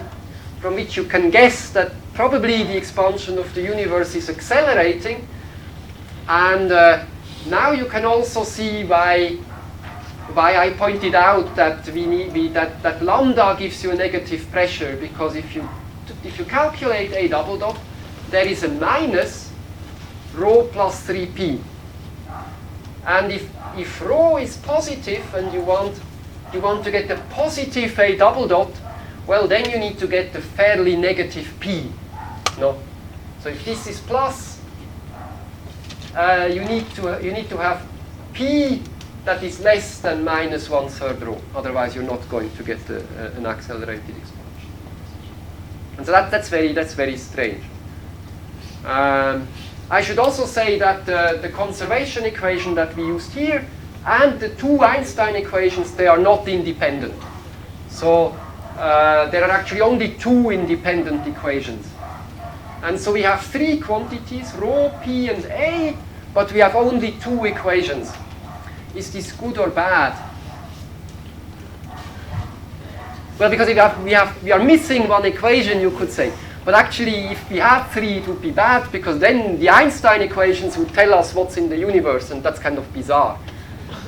from which you can guess that probably the expansion of the universe is accelerating. And now you can also see why I pointed out that that lambda gives you a negative pressure, because if you calculate a double dot, there is a minus rho plus 3p. And if rho is positive and you want to get a positive a double dot, well, then you need to get a fairly negative p. No? So if this is plus, you need to have p that is less than minus 1/3 rho. Otherwise, you're not going to get an accelerated expansion. And so that's very strange. I should also say that the conservation equation that we used here and the two Einstein equations, they are not independent. So there are actually only two independent equations. And so we have three quantities, rho, p, and a, but we have only two equations. Is this good or bad? Well, because we are missing one equation, you could say. But actually, if we had three, it would be bad, because then the Einstein equations would tell us what's in the universe, and that's kind of bizarre.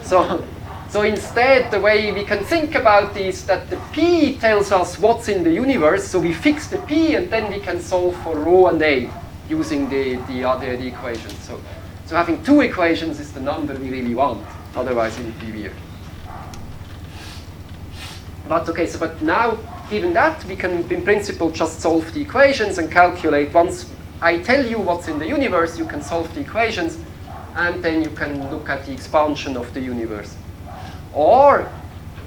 So instead, the way we can think about this, that the p tells us what's in the universe, so we fix the p, and then we can solve for rho and a using the equations. So having two equations is the number we really want. Otherwise, it would be weird. But okay, but now, given that, we can, in principle, just solve the equations and calculate. Once I tell you what's in the universe, you can solve the equations, and then you can look at the expansion of the universe. Or,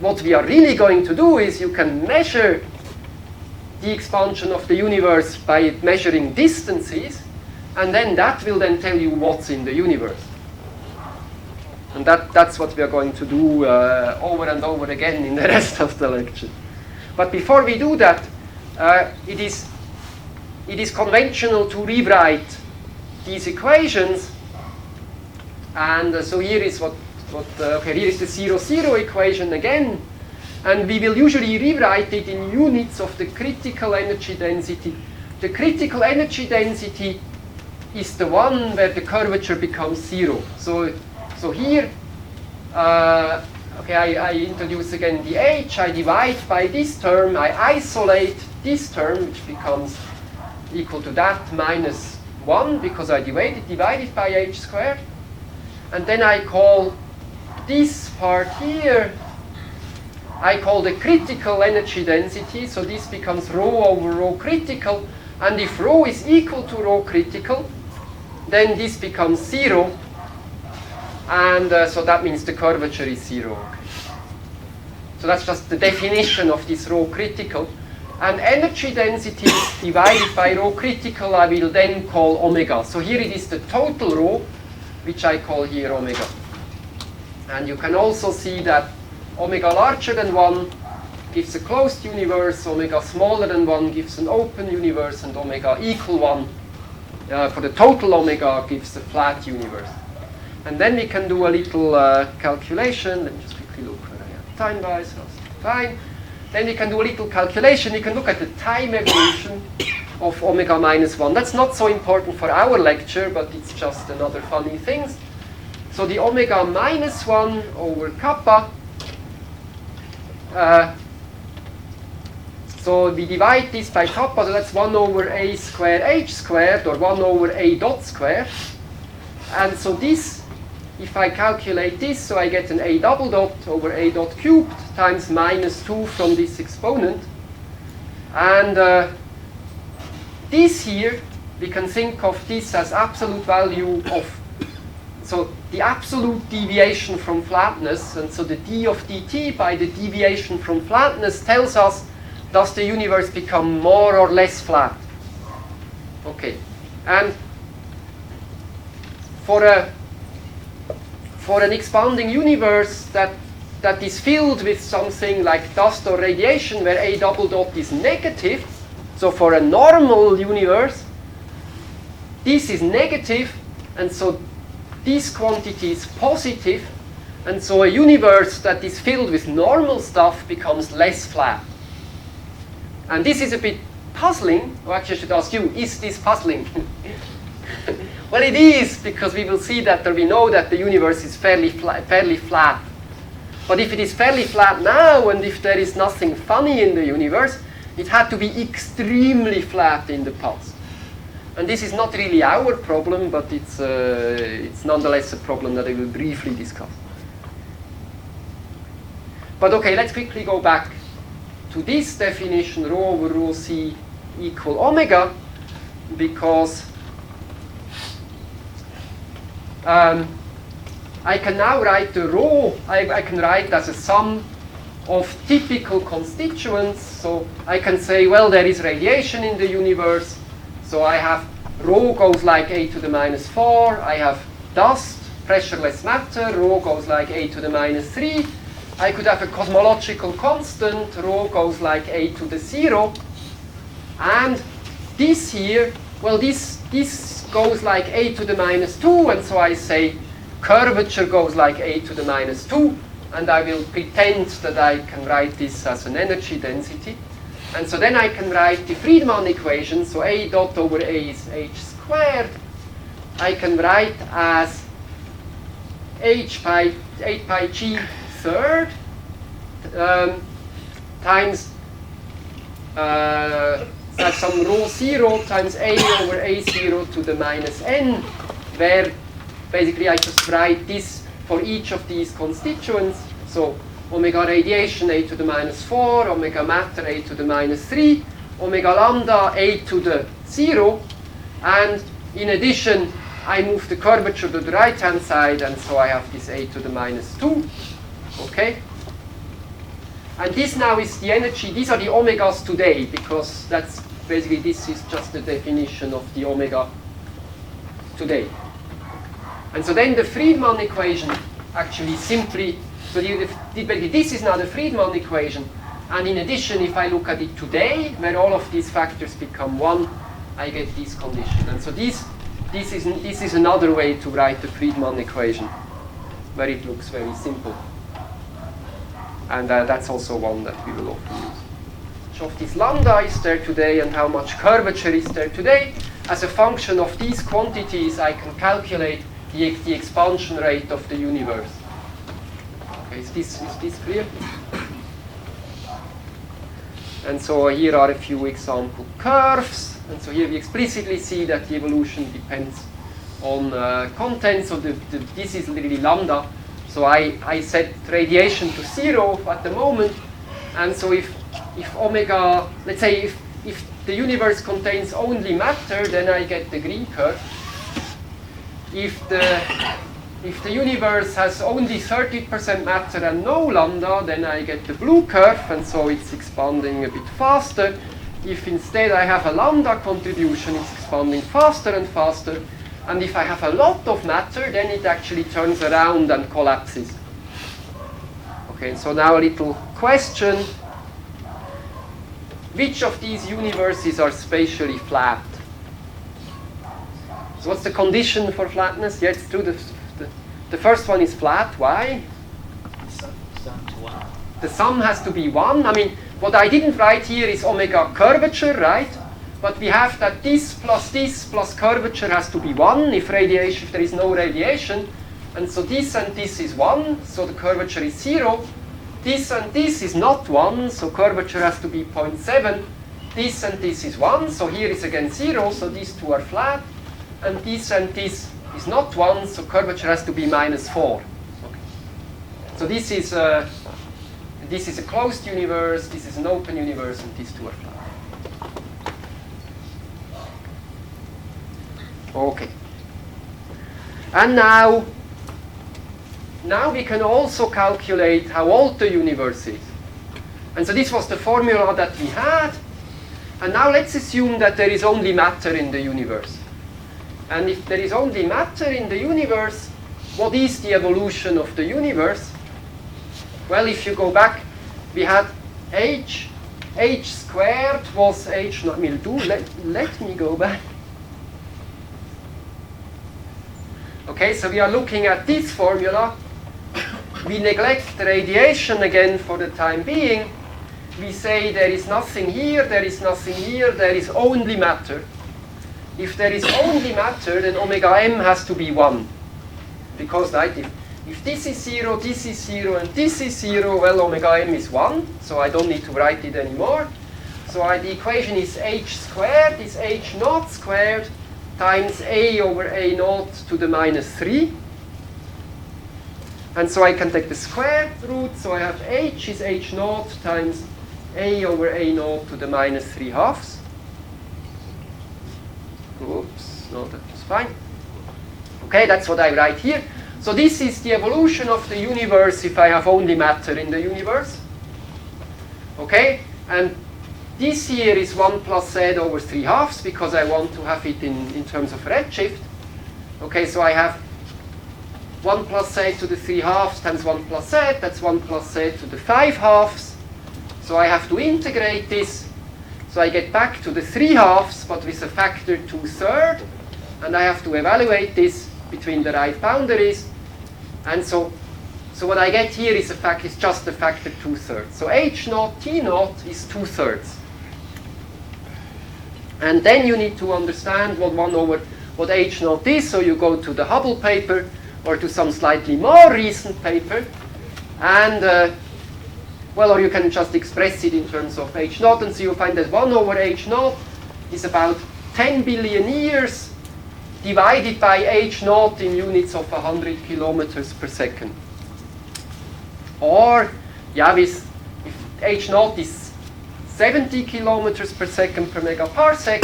what we are really going to do is you can measure the expansion of the universe by measuring distances, and then that will then tell you what's in the universe. And that's what we are going to do over and over again in the rest of the lecture. But before we do that, it is conventional to rewrite these equations. And so here is here is the 0, 0 equation again. And we will usually rewrite it in units of the critical energy density. The critical energy density is the one where the curvature becomes 0. So here, I introduce again the h, I divide by this term, I isolate this term, which becomes equal to that minus 1, because I divide it by h squared. And then I call this part here, I call the critical energy density, so this becomes rho over rho critical, and if rho is equal to rho critical, then this becomes 0, and so that means the curvature is 0. Okay. So that's just the definition of this rho critical. And energy density divided by rho critical I will then call omega. So here it is the total rho, which I call here omega. And you can also see that omega larger than 1 gives a closed universe, omega smaller than 1 gives an open universe, and omega equal 1 for the total omega gives a flat universe. And then we can do a little calculation. Let me just quickly look where I am time-wise. Fine. Then we can do a little calculation. We can look at the time evolution of omega minus 1. That's not so important for our lecture, but it's just another funny thing. So the omega minus 1 over kappa. So we divide this by kappa, so that's 1 over a squared h squared, or 1 over a dot squared. And so this, if I calculate this, so I get an a double dot over a dot cubed times minus 2 from this exponent. And this here, we can think of this as absolute value of, so the absolute deviation from flatness, and so the d of dt by the deviation from flatness tells us, does the universe become more or less flat? Okay, and for an expanding universe that is filled with something like dust or radiation where a double dot is negative, so for a normal universe, this is negative, and so this quantity is positive, and so a universe that is filled with normal stuff becomes less flat. And this is a bit puzzling. Or actually I should ask you, is this puzzling? Well, it is, because we will see that we know that the universe is fairly flat. But if it is fairly flat now, and if there is nothing funny in the universe, it had to be extremely flat in the past. And this is not really our problem, but it's nonetheless a problem that I will briefly discuss. But okay, let's quickly go back to this definition, rho over rho c equal omega, because I can now write the rho, I can write as a sum of typical constituents. So I can say, well, there is radiation in the universe, so I have rho goes like a to the minus 4, I have dust, pressureless matter, rho goes like a to the minus 3, I could have a cosmological constant, rho goes like a to the 0, and this here, well, this goes like a to the minus 2, and so I say curvature goes like a to the minus 2, and I will pretend that I can write this as an energy density. And so then I can write the Friedmann equation, so a dot over a is h squared. I can write as h by 8 pi g third times that's some rho 0 times a over a 0 to the minus n, where basically I just write this for each of these constituents. So omega radiation a to the minus 4, omega matter a to the minus 3, omega lambda a to the 0, and in addition I move the curvature to the right hand side, and so I have this a to the minus 2. Okay? And this now is the energy, these are the omegas today, because that's basically, this is just the definition of the omega today. And so then the Friedmann equation actually simply, so this is now the Friedmann equation, and in addition, if I look at it today, where all of these factors become 1, I get this condition. And so this is another way to write the Friedmann equation, where it looks very simple. And that's also one that we will often use. So of this lambda is there today, and how much curvature is there today. As a function of these quantities, I can calculate the expansion rate of the universe. Okay, is this clear? And so here are a few example curves. And so here we explicitly see that the evolution depends on content. So this is literally lambda. So I set radiation to 0 at the moment, and so if omega, let's say if the universe contains only matter, then I get the green curve. If the universe has only 30% matter and no lambda, then I get the blue curve, and so it's expanding a bit faster. If instead I have a lambda contribution, it's expanding faster and faster. And if I have a lot of matter, then it actually turns around and collapses. Okay, so now a little question. Which of these universes are spatially flat? So what's the condition for flatness? Yeah, it's true. The first one is flat. Why? Sum to 1. The sum has to be 1. I mean, what I didn't write here is omega curvature, right? But we have that this plus curvature has to be 1 if there is no radiation. And so this and this is 1, so the curvature is 0. This and this is not 1, so curvature has to be 0.7. This and this is 1, so here is again 0, so these two are flat. And this is not 1, so curvature has to be -4. Okay. So this is a closed universe, this is an open universe, and these two are flat. Okay. And now we can also calculate how old the universe is. And so this was the formula that we had. And now let's assume that there is only matter in the universe. And if there is only matter in the universe, what is the evolution of the universe? Well, if you go back, we had h squared was h not will do. Let me go back. Okay, so we are looking at this formula. We neglect the radiation again for the time being. We say there is nothing here, there is nothing here, there is only matter. If there is only matter, then omega m has to be 1. Because right, if this is 0, this is 0, and this is 0, well, omega m is 1, so I don't need to write it anymore. So the equation is h squared, is h naught squared, times a over a naught to the -3. And so I can take the square root, so I have h is h naught times a over a naught to the -3/2. Oops, no, that was fine. Okay, that's what I write here. So this is the evolution of the universe if I have only matter in the universe. Okay, and this here is 1 plus z over 3/2 because I want to have it in terms of redshift. Okay, so I have 1 plus z to the 3/2 times 1 plus z, that's 1 plus z to the 5/2. So I have to integrate this. So I get back to the 3/2, but with a factor 2/3. And I have to evaluate this between the right boundaries. And so what I get here is just a factor 2/3. So h naught t naught is 2/3. And then you need to understand what h naught is. So you go to the Hubble paper or to some slightly more recent paper. And or you can just express it in terms of h naught, and so you find that 1 over h naught is about 10 billion years divided by h naught in units of 100 kilometers per second. Or, if h naught is 70 kilometers per second per megaparsec,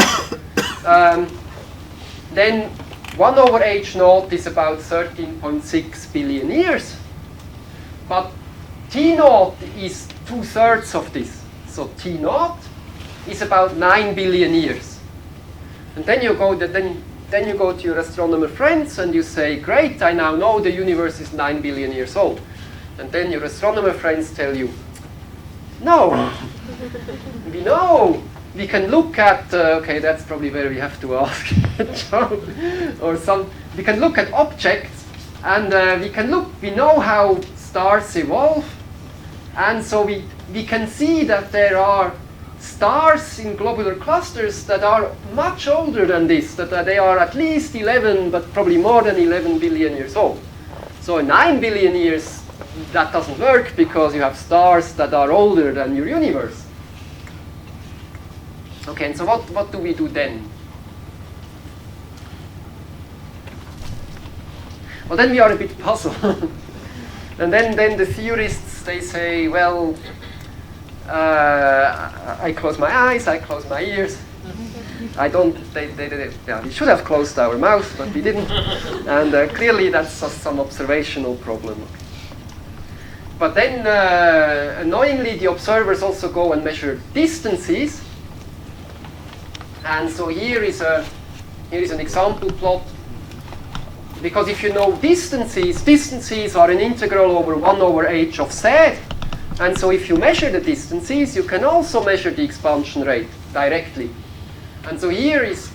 then 1 over h naught is about 13.6 billion years. But t naught is 2/3 of this. So t naught is about 9 billion years. And then you go to your astronomer friends and you say, great, I now know the universe is 9 billion years old. And then your astronomer friends tell you, no, we can look at, okay, that's probably where we have to ask John, we can look at objects, and we know how stars evolve, and so we can see that there are stars in globular clusters that are much older than this, that they are at least 11, but probably more than 11 billion years old. So in 9 billion years, that doesn't work because you have stars that are older than your universe. Okay, and so what do we do then? Well, then we are a bit puzzled. And then the theorists, they say, well, I close my eyes, I close my ears. We should have closed our mouth, but we didn't. And clearly that's some observational problem. But then, annoyingly, the observers also go and measure distances. And so here is an example plot. Because if you know distances are an integral over 1 over h of z. And so if you measure the distances, you can also measure the expansion rate directly. And so here is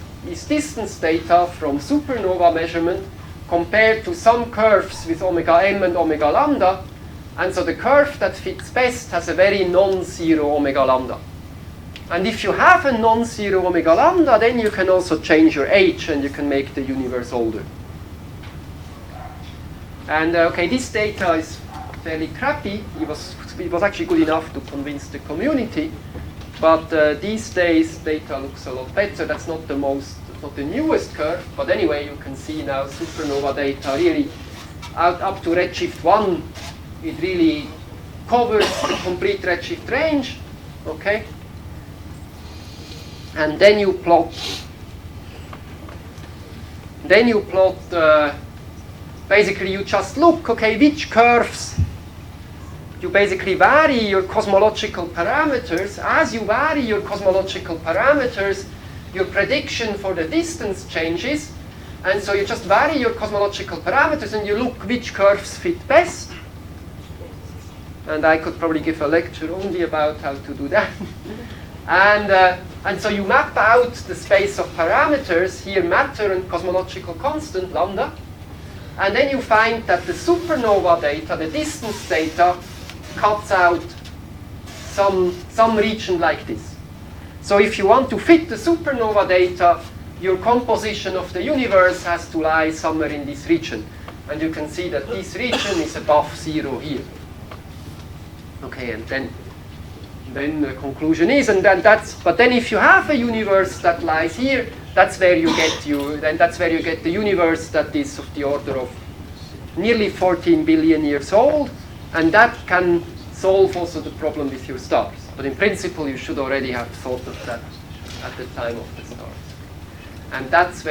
distance data from supernova measurement compared to some curves with omega m and omega lambda. And so the curve that fits best has a very non-zero omega lambda. And if you have a non-zero omega lambda, then you can also change your age and you can make the universe older. And okay, this data is fairly crappy. It was actually good enough to convince the community, but these days data looks a lot better. That's not the newest curve, but anyway, you can see now supernova data really up to redshift 1. It really covers the complete redshift range. Okay, and then you plot. Basically, you just look, okay, which curves you basically vary your cosmological parameters. As you vary your cosmological parameters, your prediction for the distance changes. And so you just vary your cosmological parameters and you look which curves fit best. And I could probably give a lecture only about how to do that. And so you map out the space of parameters, here matter and cosmological constant, lambda. And then you find that the supernova data, the distance data, cuts out some region like this. So if you want to fit the supernova data, your composition of the universe has to lie somewhere in this region. And you can see that this region is above 0 here. Okay, and then the conclusion is, but then if you have a universe that lies here, that's where you get the universe that is of the order of nearly 14 billion years old, and that can solve also the problem with your stars. But in principle, you should already have thought of that at the time of the stars. And that's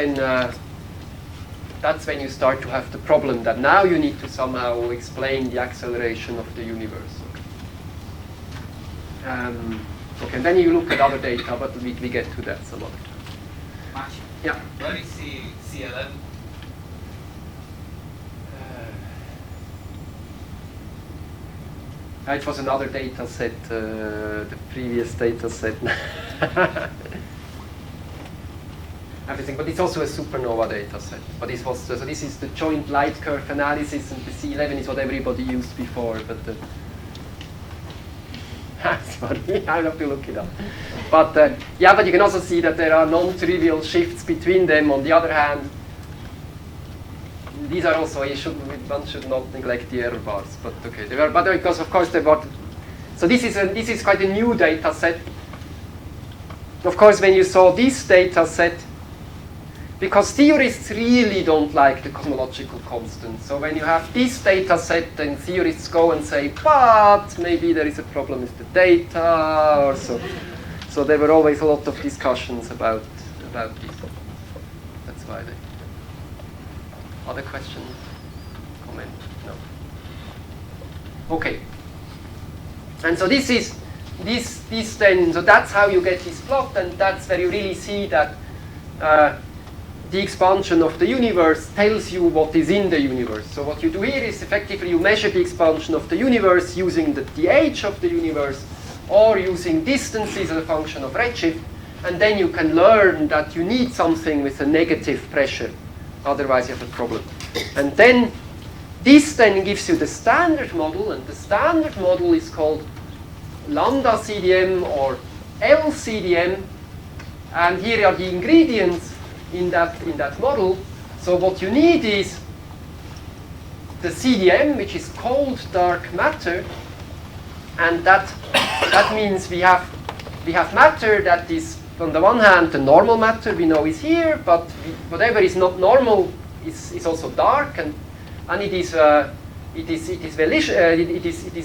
when you start to have the problem that now you need to somehow explain the acceleration of the universe. Okay, and then you look at other data, but we get to that some other time. Mark, Yeah. where is C11? It was another data set, the previous data set. Everything, but it's also a supernova data set. But this was so this is the joint light curve analysis, and the C11 is what everybody used before. But sorry, I'll have to look it up. But yeah, but you can also see that there are non-trivial shifts between them. On the other hand, these are also one should not neglect the error bars. But okay, they were, but because of course they were. So this is quite a new data set. Of course, when you saw this data set, because theorists really don't like the cosmological constant. So when you have this data set, then theorists go and say, but maybe there is a problem with the data or so. So there were always a lot of discussions about this. That's why they. Other questions? Comment? No. Okay. And so this then, so that's how you get this plot, and that's where you really see that the expansion of the universe tells you what is in the universe. So what you do here is effectively you measure the expansion of the universe using the age of the universe or using distances as a function of redshift, and then you can learn that you need something with a negative pressure. Otherwise you have a problem. And then this then gives you the standard model, and the standard model is called lambda CDM or LCDM, and here are the ingredients in that model. So what you need is the CDM, which is cold dark matter, and that means we have matter that is on the one hand the normal matter we know is here, but whatever is not normal is also dark, and it is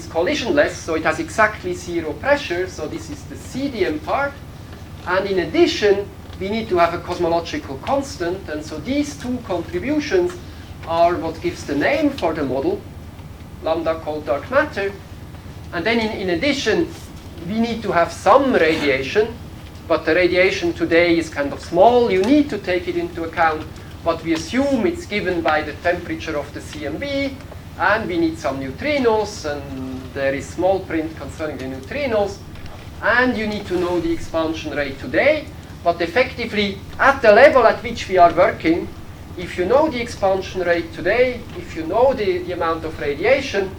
collisionless, so it has exactly 0 pressure. So this is the CDM part, and in addition we need to have a cosmological constant, and so these two contributions are what gives the name for the model, lambda cold dark matter. And then in addition, we need to have some radiation, but the radiation today is kind of small. You need to take it into account, but we assume it's given by the temperature of the CMB, and we need some neutrinos, and there is small print concerning the neutrinos, and you need to know the expansion rate today. But effectively, at the level at which we are working, if you know the expansion rate today, if you know the amount of radiation,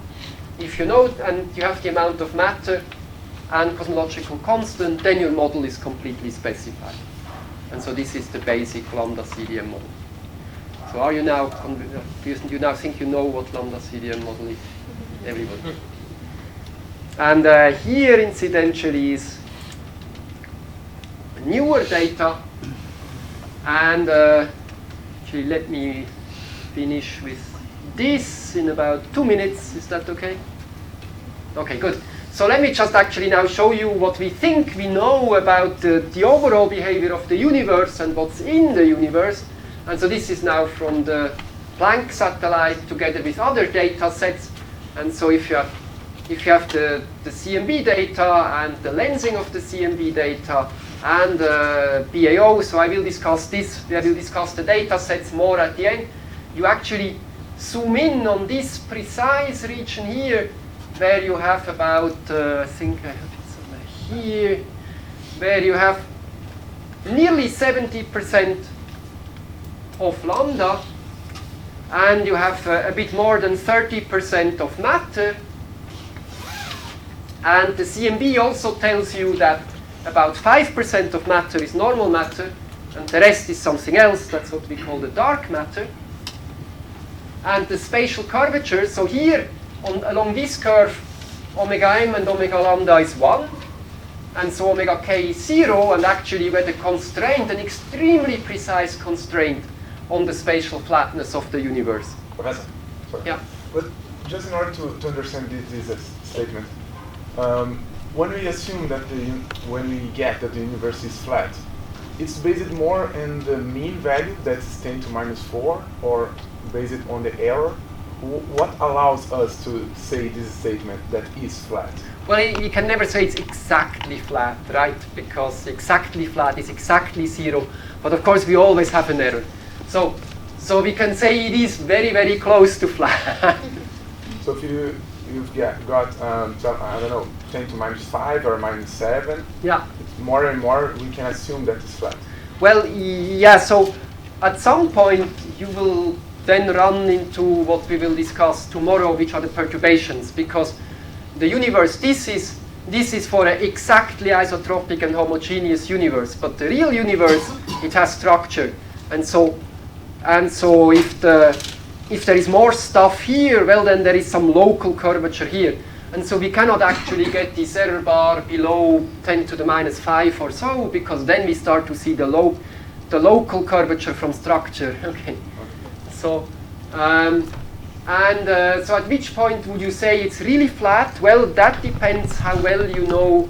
if you know, and you have the amount of matter and cosmological constant, then your model is completely specified. And so this is the basic lambda CDM model. So are you now, do you now think you know what lambda CDM model is? Everybody. And here, incidentally, is newer data. And actually, let me finish with this in about 2 minutes. Is that okay? Okay, good. So let me just actually now show you what we think we know about the overall behavior of the universe and what's in the universe. And so this is now from the Planck satellite together with other data sets. And so if you have the CMB data and the lensing of the CMB data and BAO, so I will discuss this. I will discuss the data sets more at the end. You actually zoom in on this precise region here, where you have about, I think I have it somewhere here, where you have nearly 70% of lambda, and you have a bit more than 30% of matter. And the CMB also tells you that about 5% of matter is normal matter, and the rest is something else. That's what we call the dark matter. And the spatial curvature, so here, along this curve, omega m and omega lambda is 1, and so omega k is 0, and actually you get a constraint, an extremely precise constraint on the spatial flatness of the universe. Professor, sorry. Yeah. But just in order to understand this statement, when we assume that when we get that the universe is flat, it's based more on the mean value, that's 10 to minus 4, or based on the error? What allows us to say this statement that is flat? Well, you can never say it's exactly flat, right? Because exactly flat is exactly 0. But of course, we always have an error. So we can say it is very, very close to flat. So if you've got, I don't know, 10 to minus 5 or minus 7, yeah, more and more we can assume that it's flat. Well, yeah, so at some point you will then run into what we will discuss tomorrow, which are the perturbations, because the universe, this is for an exactly isotropic and homogeneous universe, but the real universe, it has structure. And so if there is more stuff here, well, then there is some local curvature here. And so we cannot actually get this error bar below 10 to the minus 5 or so, because then we start to see the local curvature from structure. Okay. So, so at which point would you say it's really flat? Well, that depends how well you know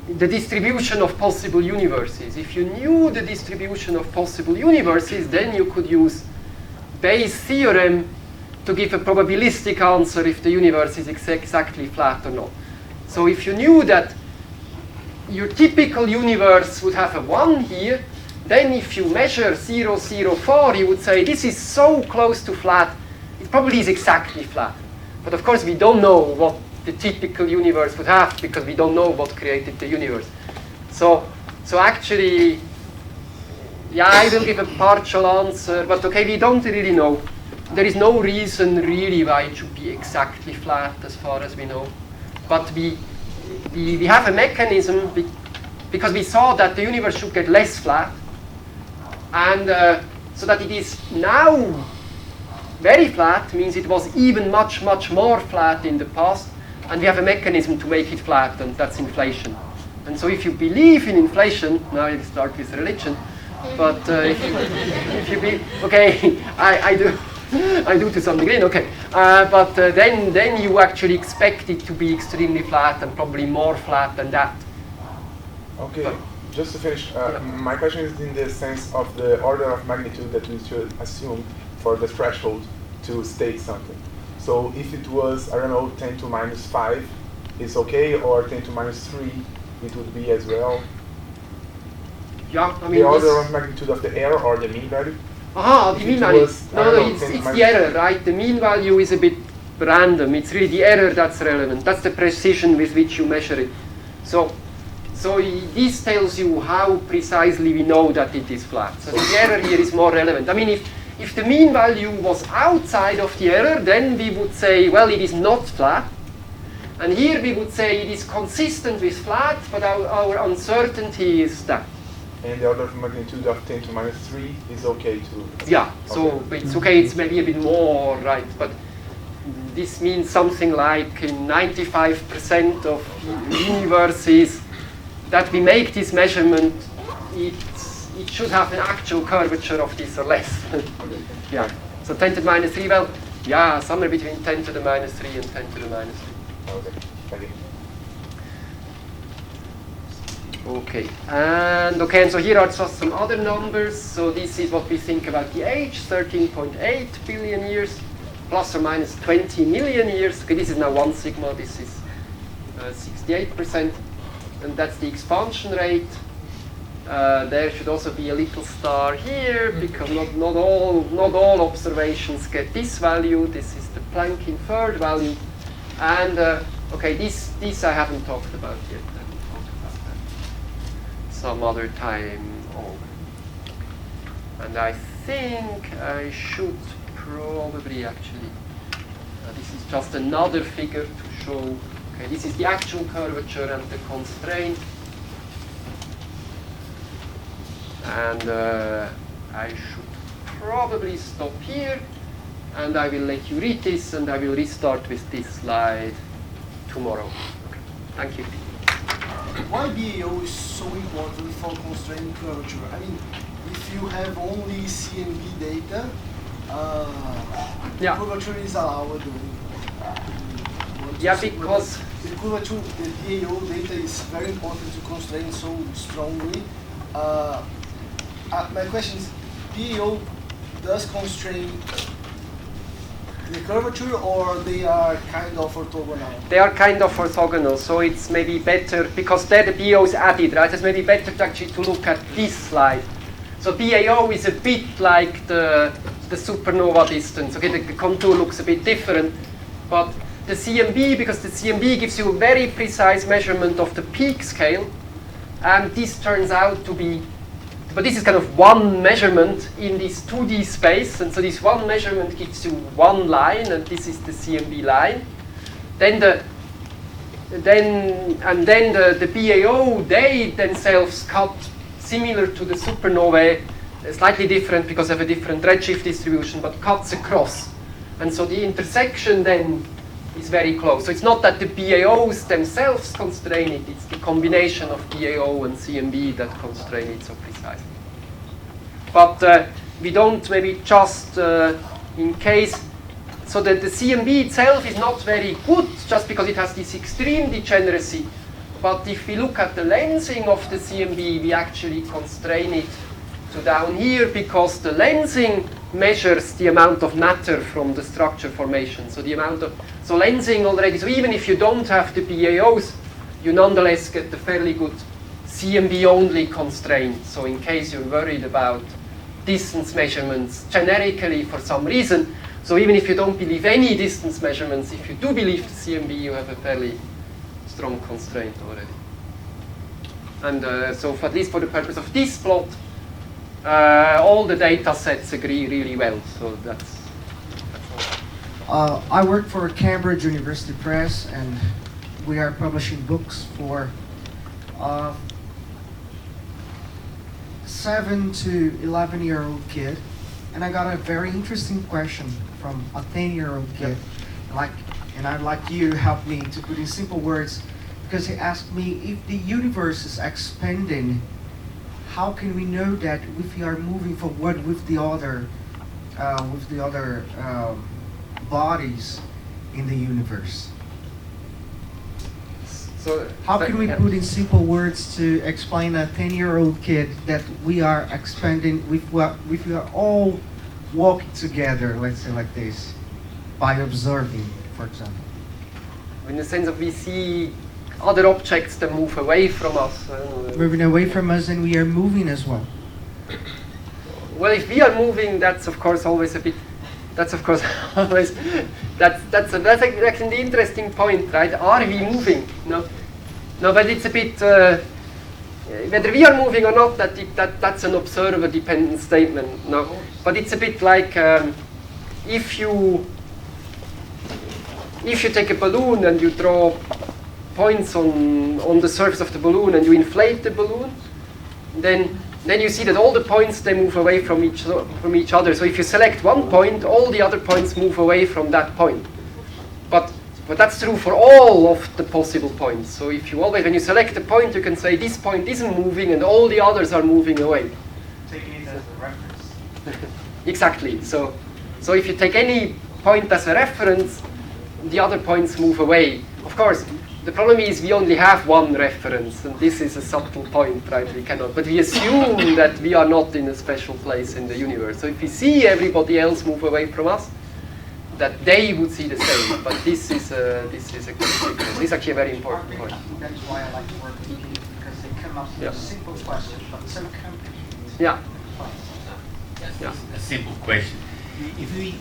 the distribution of possible universes. If you knew the distribution of possible universes, then you could use Bayes' theorem to give a probabilistic answer if the universe is exactly flat or not. So if you knew that your typical universe would have a 1 here, then if you measure 0, 0, 4, you would say this is so close to flat, it probably is exactly flat. But of course we don't know what the typical universe would have, because we don't know what created the universe. So actually, yeah, I will give a partial answer, but okay, we don't really know. There is no reason really why it should be exactly flat as far as we know. But we have a mechanism because we saw that the universe should get less flat, and so that it is now very flat means it was even much, much more flat in the past, and we have a mechanism to make it flat, and that's inflation. And so if you believe in inflation, now I start with religion, but if you believe, okay, I do to some degree, okay, but then you actually expect it to be extremely flat and probably more flat than that. Okay, but, just to finish, yeah. My question is in the sense of the order of magnitude that we should assume for the threshold to state something. So if it was, I don't know, 10 to minus 5 is okay, or 10 to minus 3, it would be as well. Yeah, I mean, the order of magnitude of the error or the mean value? The mean value. No, it's the error, right? The mean value is a bit random. It's really the error that's relevant. That's the precision with which you measure it. So this tells you how precisely we know that it is flat. So the error here is more relevant. I mean, if the mean value was outside of the error, then we would say, well, it is not flat. And here we would say it is consistent with flat, but our uncertainty is that. and the order of magnitude of 10 to minus 3 is okay to... Yeah, so it's okay, it's maybe a bit more, right? But this means something like in 95% of universes that we make this measurement, it should have an actual curvature of this or less. Yeah, so 10 to the minus 3, well, yeah, somewhere between 10 to the minus 3 and 10 to the minus 3. Okay, thank you. Okay, and so here are just some other numbers. So this is what we think about the age, 13.8 billion years, plus or minus 20 million years. Okay, this is now 1 sigma, this is 68%, and that's the expansion rate. There should also be a little star here, because not all observations get this value. This is the Planck inferred value. And okay, this I haven't talked about yet. Some other time over. And I think I should probably actually, this is just another figure to show, okay, this is the actual curvature and the constraint. And I should probably stop here, and I will let you read this, and I will restart with this slide tomorrow. Okay. Thank you. Why BAO is so important for constraining curvature? I mean, if you have only CMB data, Yeah. curvature is allowed. Yeah, because the curvature, the BAO data is very important to constrain so strongly. My question is, BAO does constrain the curvature, or they are kind of orthogonal? they are kind of orthogonal, so it's maybe better, because there the BAO is added, right? It's maybe better to actually to look at this slide. So BAO is a bit like the supernova distance. Okay, the contour looks a bit different, but the CMB, because the CMB gives you a very precise measurement of the peak scale, and this turns out to be, but this is kind of one measurement in this 2D space, and so this one measurement gives you one line, and this is the CMB line. Then the BAO, they themselves cut similar to the supernovae, slightly different because of a different redshift distribution, but cuts across. And so the intersection then is very close. So it's not that the BAOs themselves constrain it, it's the combination of BAO and CMB that constrain it so precisely. But we don't maybe just in case, so that the CMB itself is not very good just because it has this extreme degeneracy. But if we look at the lensing of the CMB, we actually constrain it to down here, because the lensing measures the amount of matter from the structure formation. So the amount of, so lensing already, so even if you don't have the BAOs, you nonetheless get the fairly good CMB only constraint. So in case you're worried about distance measurements generically for some reason, so even if you don't believe any distance measurements, if you do believe the CMB, you have a fairly strong constraint already. And so for, at least for the purpose of this plot, all the data sets agree really well, so that's all. I work for Cambridge University Press, and we are publishing books for 7 to 11-year-old kid, and I got a very interesting question from a 10-year-old kid. And I'd like you to help me to put in simple words, because he asked me, if the universe is expanding, how can we know that if we are moving from one with the other bodies in the universe? So How can we put in simple words to explain a 10-year-old kid that we are expanding, if we are all walking together, let's say like this, by observing, for example? in the sense of we see other objects that move away from us. I don't know. Moving away from us, and we are moving as well. Well, if we are moving, that's of course always a bit. That's of course always. That's actually the interesting point, right? Are we moving? No, but it's a bit. Whether we are moving or not, that's an observer-dependent statement. No, but it's a bit like if you take a balloon and you draw points on the surface of the balloon and you inflate the balloon, then then you see that all the points, they move away from each other. So if you select one point, all the other points move away from that point. But that's true for all of the possible points. So if you always, when you select a point, you can say this point isn't moving and all the others are moving away. Taking it as a reference. Exactly. So if you take any point as a reference, the other points move away. Of course, the problem is we only have one reference, and this is a subtle point, right? We cannot, but we assume that we are not in a special place in the universe. So if we see everybody else move away from us, that they would see the same. But this is actually a very important point. That's why I like to work with you, because they come up with simple questions, but so complicated. Yeah. Just a simple question. If we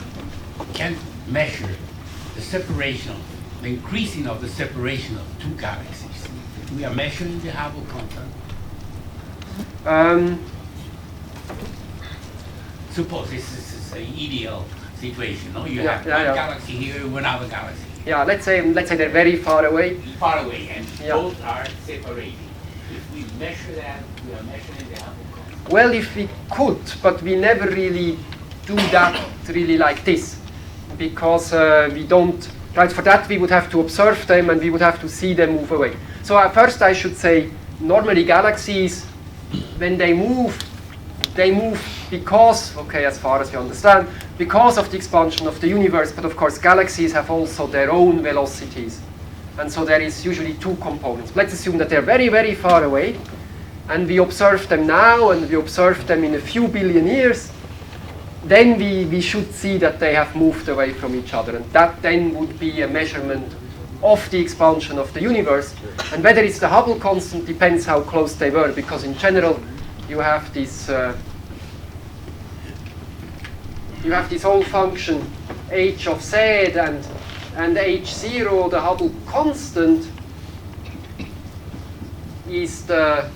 can measure the separation, the increasing of the separation of two galaxies, we are measuring the Hubble constant. Suppose this is an ideal situation, no? You have one galaxy here, one other galaxy. Yeah, let's say they're very far away. Far away, and both are separating. If we measure that, we are measuring the Hubble constant. Well, if we could, but we never really do that really like this, because we don't. Right, for that we would have to observe them and we would have to see them move away. So first I should say, normally galaxies, when they move because, okay, as far as we understand, because of the expansion of the universe, but of course galaxies have also their own velocities. And so there is usually two components. Let's assume that they're very, very far away, and we observe them now, and we observe them in a few billion years. Then we should see that they have moved away from each other, and that then would be a measurement of the expansion of the universe. And whether it's the Hubble constant depends how close they were, because in general you have this whole function h of z and h0, the Hubble constant, is the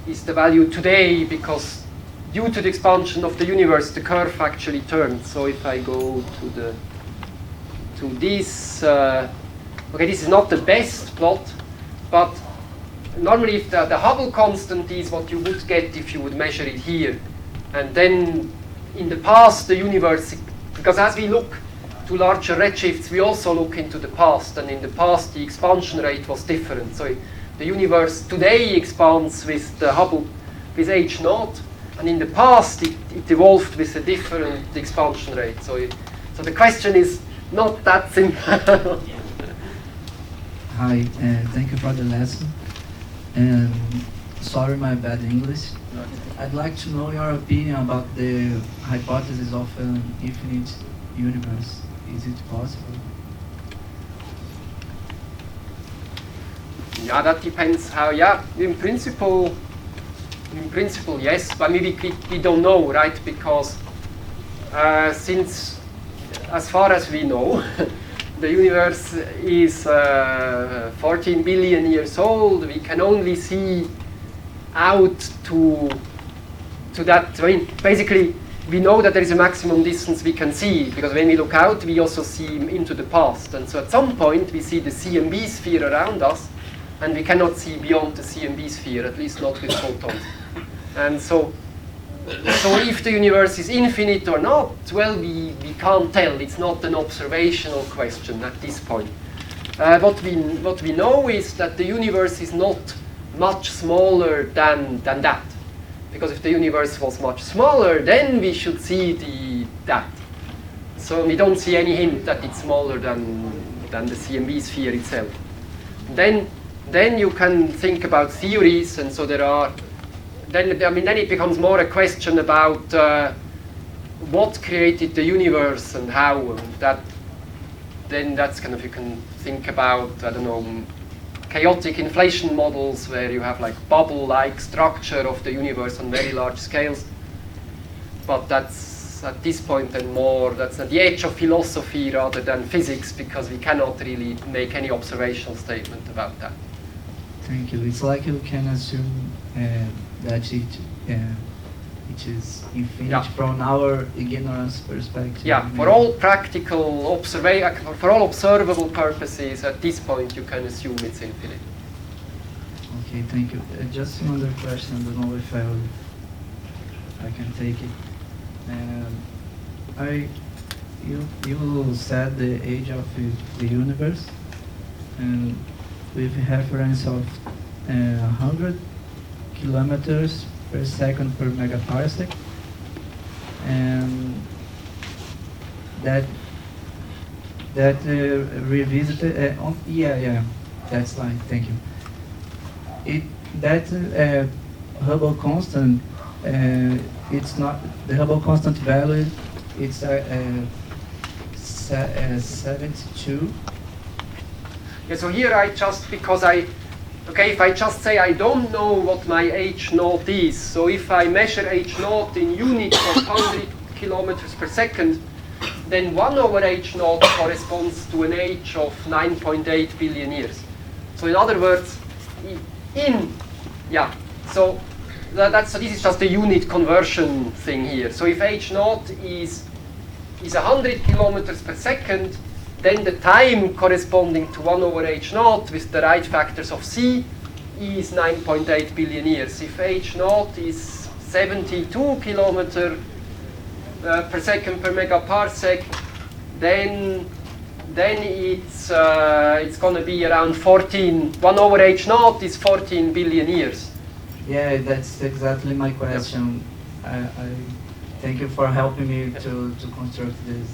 value today, because due to the expansion of the universe, the curve actually turns. So if I go to this, okay, this is not the best plot, but normally if the Hubble constant is what you would get if you would measure it here. And then in the past, the universe, because as we look to larger redshifts, we also look into the past, and in the past the expansion rate was different. So the universe today expands with the Hubble, with h0, and in the past it evolved with a different expansion rate. So the question is not that simple. Hi, thank you for the lesson. Sorry my bad English. I'd like to know your opinion about the hypothesis of an infinite universe. Is it possible? Yeah, that depends how, in principle yes, but maybe we don't know, right? Because since, as far as we know, the universe is 14 billion years old, we can only see out to that. I mean, basically, we know that there is a maximum distance we can see, because when we look out, we also see into the past. And so at some point, we see the CMB sphere around us, and we cannot see beyond the CMB sphere, at least not with photons. And so if the universe is infinite or not, well, we can't tell. It's not an observational question at this point. What we know is that the universe is not much smaller than that. Because if the universe was much smaller, then we should see that. So we don't see any hint that it's smaller than the CMB sphere itself. Then you can think about theories, and so there are. Then it becomes more a question about what created the universe and how. And then that's kind of, you can think about, I don't know, chaotic inflation models where you have like bubble-like structure of the universe on very large scales. But that's at this point and more, that's at the edge of philosophy rather than physics, because we cannot really make any observational statement about that. Thank you. It's like you can assume that it is infinite from our ignorance perspective. Yeah, for all practical for all observable purposes, at this point you can assume it's infinite. Okay, thank you. Just another question. I don't know if I can take it. You said the age of the universe, and with reference of 100 kilometers per second per megaparsec, and that revisited. That's fine. Thank you. That Hubble constant. It's not the Hubble constant value. It's 72. Yeah, so here I just, because if I just say I don't know what my h naught is, so if I measure h naught in units of 100 kilometers per second, then 1 over h naught corresponds to an age of 9.8 billion years. So in other words, so so this is just a unit conversion thing here. So if h naught is 100 kilometers per second, then the time corresponding to 1 over h naught with the right factors of c is 9.8 billion years. If h naught is 72 kilometers per second per megaparsec, then it's going to be around 14. 1 over h naught is 14 billion years. Yeah, that's exactly my question. I thank you for helping me to construct this.